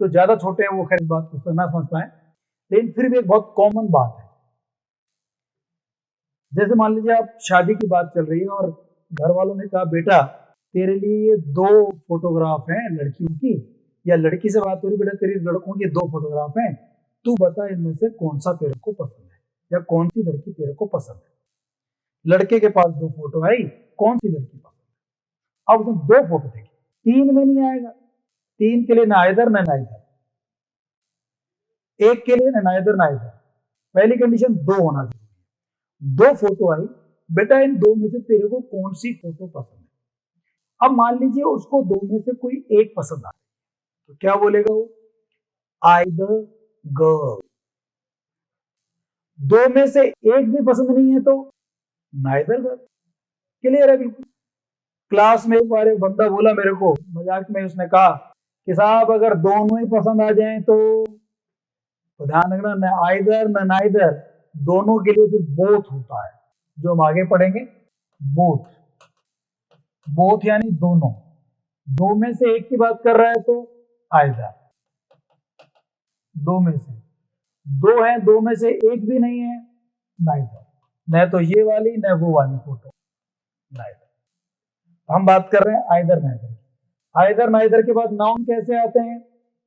तो ज्यादा छोटे हैं वो खैर इस बात को ना समझ पाए, लेकिन फिर भी एक बहुत कॉमन बात है। जैसे मान लीजिए आप शादी की बात चल रही है और घर वालों ने कहा बेटा तेरे लिए ये दो फोटोग्राफ हैं लड़कियों की, या लड़की से बात हो रही, बेटा तेरे लड़कों की दो फोटोग्राफ हैं, तू बता इनमें से कौन सा तेरे को पसंद है, या कौन सी लड़की तेरे को पसंद है। लड़के के पास दो फोटो आई, कौन सी लड़की पसंद है। अब उसने दो फोटो देखी, तीन में नहीं आएगा, तीन के लिए ना आइदर ना नाइदर, एक के लिए ना नाइदर नाइदर, पहली कंडीशन दो होना चाहिए। दो फोटो आई, बेटा इन दो में से तेरे को कौन सी फोटो पसंद है। अब मान लीजिए उसको दो में से कोई एक पसंद आ, तो क्या बोलेगा वो, आइदर गर्ल। दो में से एक भी पसंद नहीं है तो नाइदर का क्लियर है बिल्कुल। क्लास में एक बार एक बंदा बोला मेरे को मजाक में, उसने कहा कि साहब अगर दोनों ही पसंद आ जाएं तो ध्यान रखना, न आइदर न नाइदर, दोनों के लिए फिर बोथ होता है, जो हम आगे पढ़ेंगे। बोथ, बोथ यानी दोनों, दो में से एक की बात कर रहा है तो आइदर, दो में से दो है, दो में से एक भी नहीं है, नाइदर, न तो ये वाली न वो वाली फोटो, नाइदर। हम बात कर रहे हैं आइदर नाइदर। आइदर नाइदर के बाद नाउन कैसे आते हैं?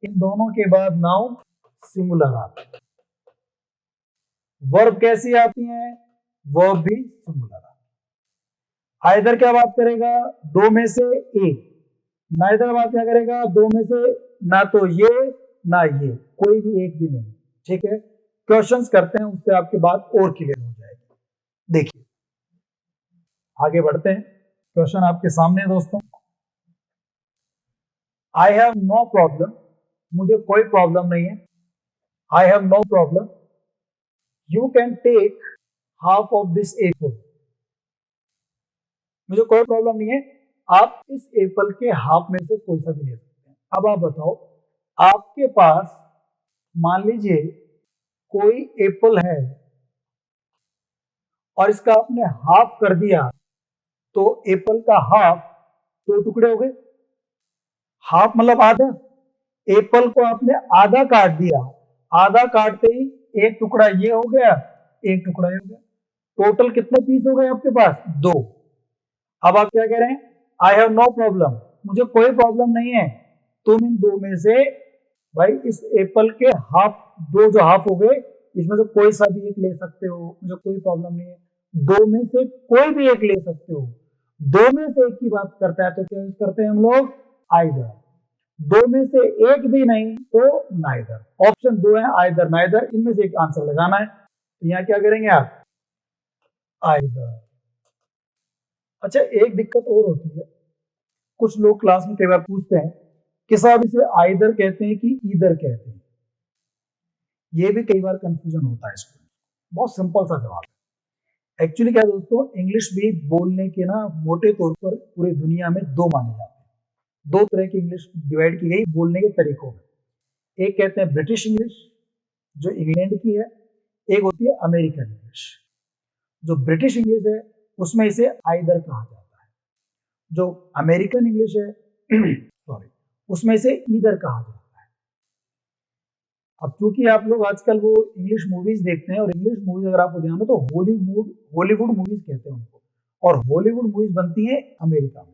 इन दोनों के बाद नाउन सिंगुलर आते हैं। वर्ब कैसी आती हैं? वर्ब भी सिंगुलर आती है। आइदर क्या बात करेगा? दो में से एक। नाइदर बात क्या करेगा? दो में से ना तो ये ना ये, कोई भी एक भी नहीं। ठीक है, क्वेश्चंस करते हैं, उससे आपकी बात और क्लियर हो जाएगी। देखिए आगे बढ़ते हैं, क्वेश्चन आपके सामने है दोस्तों। आई हैव नो प्रॉब्लम, मुझे कोई प्रॉब्लम नहीं है। I have no problem, you can take half of this apple, मुझे कोई प्रॉब्लम नहीं है, आप इस एप्पल के हाफ में से कोई सा भी ले सकते हैं। अब आप बताओ, आपके पास मान लीजिए कोई एप्पल है और इसका आपने हाफ कर दिया, तो एप्पल का हाफ दो टुकड़े हो गए। हाफ मतलब आधा, एप्पल को आपने आधा काट दिया, आधा काटते ही एक टुकड़ा ये हो गया, एक टुकड़ा ये हो गया, टोटल कितने पीस हो गए आपके पास? दो। अब आप क्या कह रहे हैं? आई हैव नो प्रॉब्लम, मुझे कोई प्रॉब्लम नहीं है, तुम इन दो में से भाई इस एप्पल के हाफ, दो जो हाफ हो गए इसमें से कोई सा भी एक ले सकते हो, मुझे कोई प्रॉब्लम नहीं है। दो में से कोई भी एक ले सकते हो। दो में से एक की बात करता है तो क्या यूज करते हैं हम लोग? आइदर। दो में से एक भी नहीं तो नाइदर। ऑप्शन दो है, आइदर नाइदर, इनमें से एक आंसर लगाना है। तो यहां क्या करेंगे आप? आइदर। अच्छा, एक दिक्कत और होती है, कुछ लोग क्लास में कई बार पूछते हैं कि साहब इसे आइदर कहते हैं कि ईदर कहते हैं। ये भी कई बार कंफ्यूजन होता है इसमें। बहुत सिंपल सा जवाब है। एक्चुअली क्या दोस्तों, इंग्लिश भी बोलने के ना मोटे तौर पर पूरी दुनिया में दो माने जाते हैं। दो तरह की इंग्लिश डिवाइड की गई बोलने के तरीकों में। एक कहते हैं ब्रिटिश इंग्लिश, जो इंग्लैंड की है। एक होती है अमेरिकन इंग्लिश। जो ब्रिटिश इंग्लिश है उसमें इसे आइदर कहा जाता है। जो अमेरिकन इंग्लिश है सॉरी, उसमें इसे ईदर कहा जाता है। अब चूंकि आप लोग आजकल वो इंग्लिश मूवीज देखते हैं, और इंग्लिश मूवीज अगर आपको ध्यान हो तो हॉलीवुड मूवीज कहते हैं उनको, और हॉलीवुड मूवीज बनती है अमेरिका में।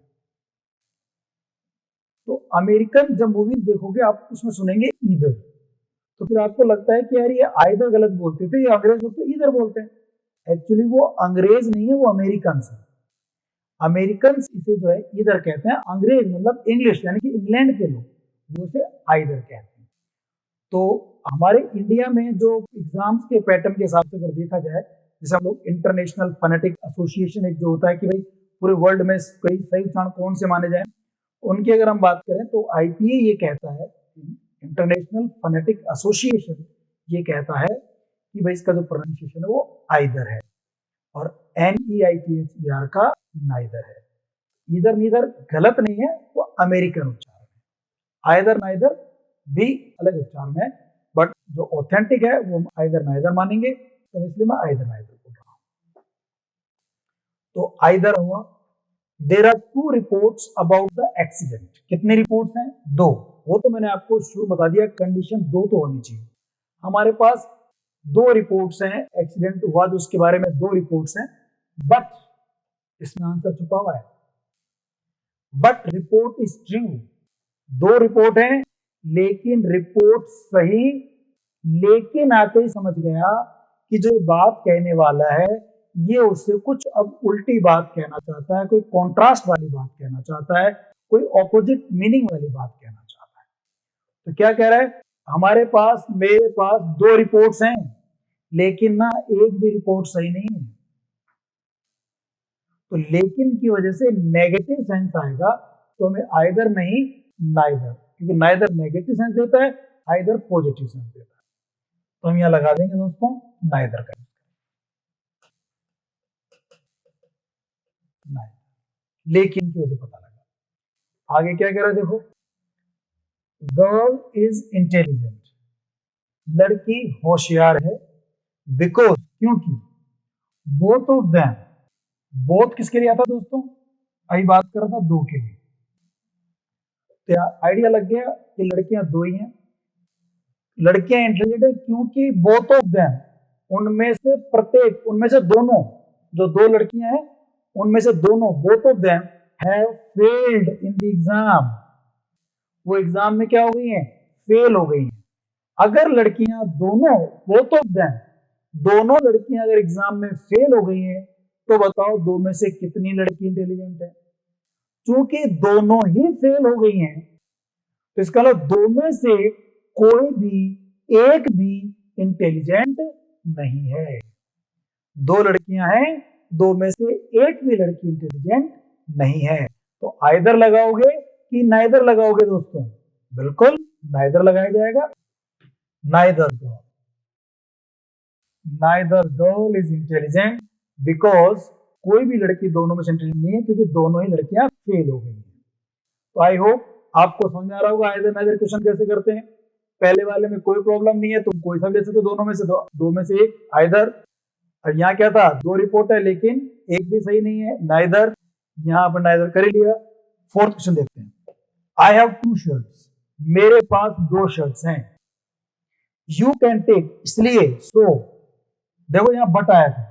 तो अमेरिकन जब मूवीज देखोगे आप उसमें सुनेंगे ईदर, तो फिर आपको लगता है कि यार ये आइदर गलत बोलते थे, ये अंग्रेज लोग तो ईदर बोलते हैं। एक्चुअली वो अंग्रेज नहीं है, वो अमेरिकन है। अमेरिकन इसे जो है ईदर कहते हैं, अंग्रेज मतलब इंग्लिश यानी कि इंग्लैंड के लोग, वो इसे आइदर कहते हैं। तो हमारे इंडिया में जो एग्जाम्स के पैटर्न के हिसाब से अगर देखा जाए, जैसे हम लोग इंटरनेशनल फोनेटिक एसोसिएशन एक जो होता है कि भाई पूरे वर्ल्ड में कई सही उच्चारण कौन से माने जाए, उनकी अगर हम बात करें तो आईपीए ये कहता है, इंटरनेशनल फोनेटिक एसोसिएशन ये कहता है कि भाई इसका जो प्रोनाउंसिएशन है वो आइदर है, और NEITHER का नाइदर है। इधर नीदर गलत नहीं है, वो अमेरिकन उच्चारण है। आइदर नाइदर भी अलग उच्चारण है, बट जो ऑथेंटिक है वो हम आइदर नाइदर मानेंगे, तो इसलिए मैं आइदर नाइदर बोल रहा हूं। तो आइदर हुआ। There are two reports about the accident. कितने रिपोर्ट्स हैं? दो। वो तो मैंने आपको शुरू बता दिया, कंडीशन दो तो होनी चाहिए। हमारे पास दो रिपोर्ट्स हैं, एक्सीडेंट हुआ तो उसके बारे में दो रिपोर्ट्स हैं, बट इसमें आंसर छुपा हुआ है। बट रिपोर्ट इज ट्रू, दो रिपोर्ट हैं लेकिन रिपोर्ट सही, लेकिन आते ही समझ गया कि जो बात कहने वाला है ये उससे कुछ अब उल्टी बात कहना चाहता है, कोई कॉन्ट्रास्ट वाली बात कहना चाहता है, कोई ऑपोजिट मीनिंग वाली बात कहना चाहता है। तो क्या कह रहा है? हमारे पास, मेरे पास दो रिपोर्ट्स हैं लेकिन ना एक भी रिपोर्ट सही नहीं है। तो लेकिन की वजह से नेगेटिव सेंस आएगा, तो हमें आइदर नहीं नाइदर, क्योंकि नाइदर नेगेटिव सेंस देता है, आइदर पॉजिटिव सेंस देता है। तो हम यहां लगा देंगे दोस्तों नाइदर का। नाइदर। लेकिन कैसे पता लगा? आगे क्या कह रहा है देखो, गर्ल इज इंटेलिजेंट, लड़की होशियार है, बिकॉज क्योंकि बोथ ऑफ देम, बोथ किसके लिए आता दोस्तों? अभी बात कर रहा था दो के लिए, तो आइडिया लग गया कि लड़कियां दो ही हैं। लड़कियां इंटेलिजेंट है क्योंकि बोथ ऑफ देम, उनमें से प्रत्येक, उनमें से दोनों, जो दो लड़कियां हैं उनमें से दोनों, both of them have failed in the exam, वो एग्जाम में क्या हो गई हैं? फेल हो गई हैं। अगर लड़कियां दोनों, बोथ ऑफ देम, दोनों लड़कियां अगर एग्जाम में फेल हो गई हैं, तो बताओ दो में से कितनी लड़की इंटेलिजेंट है? चूंकि दोनों ही फेल हो गई हैं, तो इसका मतलब दो में से कोई भी एक भी इंटेलिजेंट नहीं है। दो लड़कियां हैं, दो में से एक भी लड़की इंटेलिजेंट नहीं है। तो आइदर लगाओगे कि नाइदर लगाओगे दोस्तों? बिल्कुल नाइदर लगाया जाएगा। Neither girl is intelligent because कोई भी लड़की दोनों में से इंटेलिजेंट नहीं है, क्योंकि दोनों ही लड़कियां फेल हो गई हैं। तो आई होप आपको समझ में आ रहा होगा आइदर नाइदर क्वेश्चन कैसे करते हैं। पहले वाले में कोई प्रॉब्लम नहीं है, तुम कोई सा ले सकते हो दोनों में से, दो में से एक आइदर। और यहाँ क्या था? दो रिपोर्ट है लेकिन एक भी सही नहीं है, नाइदर। यहाँ पर नाइदर कर ही लिया। फोर्थ क्वेश्चन देखते हैं। आई हैव 2 शर्ट्स, मेरे पास 2 शर्ट्स हैं। यू कैन टेक, इसलिए सो, देखो यहाँ बट आया था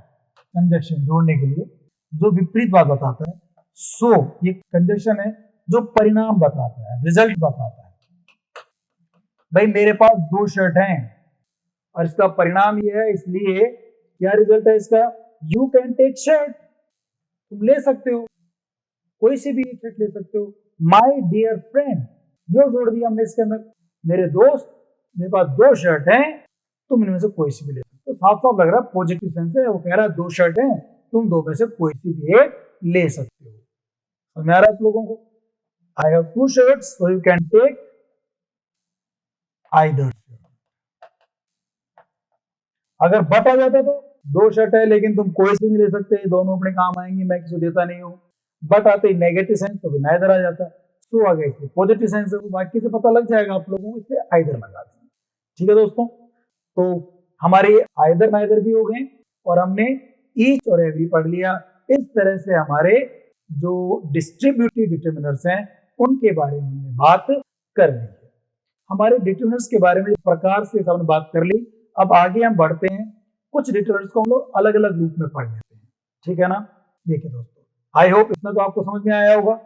कंजक्शन जोड़ने के लिए, जो विपरीत बात बताता है। सो ये कंजक्शन है जो परिणाम बताता है, रिजल्ट बताता है। भाई मेरे पास 2 शर्ट हैं और इसका परिणाम ये है, इसलिए क्या रिजल्ट है इसका? यू कैन टेक शर्ट, तुम ले सकते हो, कोई सी भी एक शर्ट ले सकते हो। माई डियर फ्रेंड, यो जोड़ दिया हमने इसके अंदर, मेरे दोस्त, मेरे पास 2 शर्ट हैं, तुम इनमें से कोई सी भी ले सकते हो। साफ साफ लग रहा है पॉजिटिव सेंस है, वो कह रहा है 2 शर्ट हैं, तुम 2 में से कोई सी भी एक ले सकते हो। समझ आ रहा है आप लोगों को? I have 2 shirts so you can take either. अगर बट आ जाता तो 2 शर्ट है लेकिन तुम कोई सी नहीं ले सकते, दोनों अपने काम आएंगी, मैं किसी को देता नहीं हूं। बट आते ही नेगेटिव सेंस तो भी नाइदर आ जाता, सो आ गया। इसलिए पॉजिटिव सेंस है, बाकी से पता लग जाएगा आप लोगों को, इसलिए आइदर लगा दें। ठीक है दोस्तों, तो हमारे आइदर नाइदर भी हो गए और हमने ईच और एवरी पढ़ लिया। इस तरह से हमारे जो डिस्ट्रीब्यूटिव डिटरमिनर्स हैं उनके बारे में हमने बात कर ली है। हमारे डिटरमिनर्स के बारे में प्रकार से हमने बात कर ली। अब आगे हम बढ़ते हैं, कुछ डिटरमिनर्स को हम लोग अलग अलग रूप में पढ़ लेते हैं। ठीक है ना? देखिए दोस्तों, आई होप इतना तो आपको समझ में आया होगा।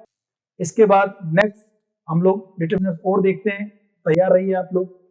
इसके बाद नेक्स्ट हम लोग डिटरमिनर्स और देखते हैं। तैयार रहिए आप लोग।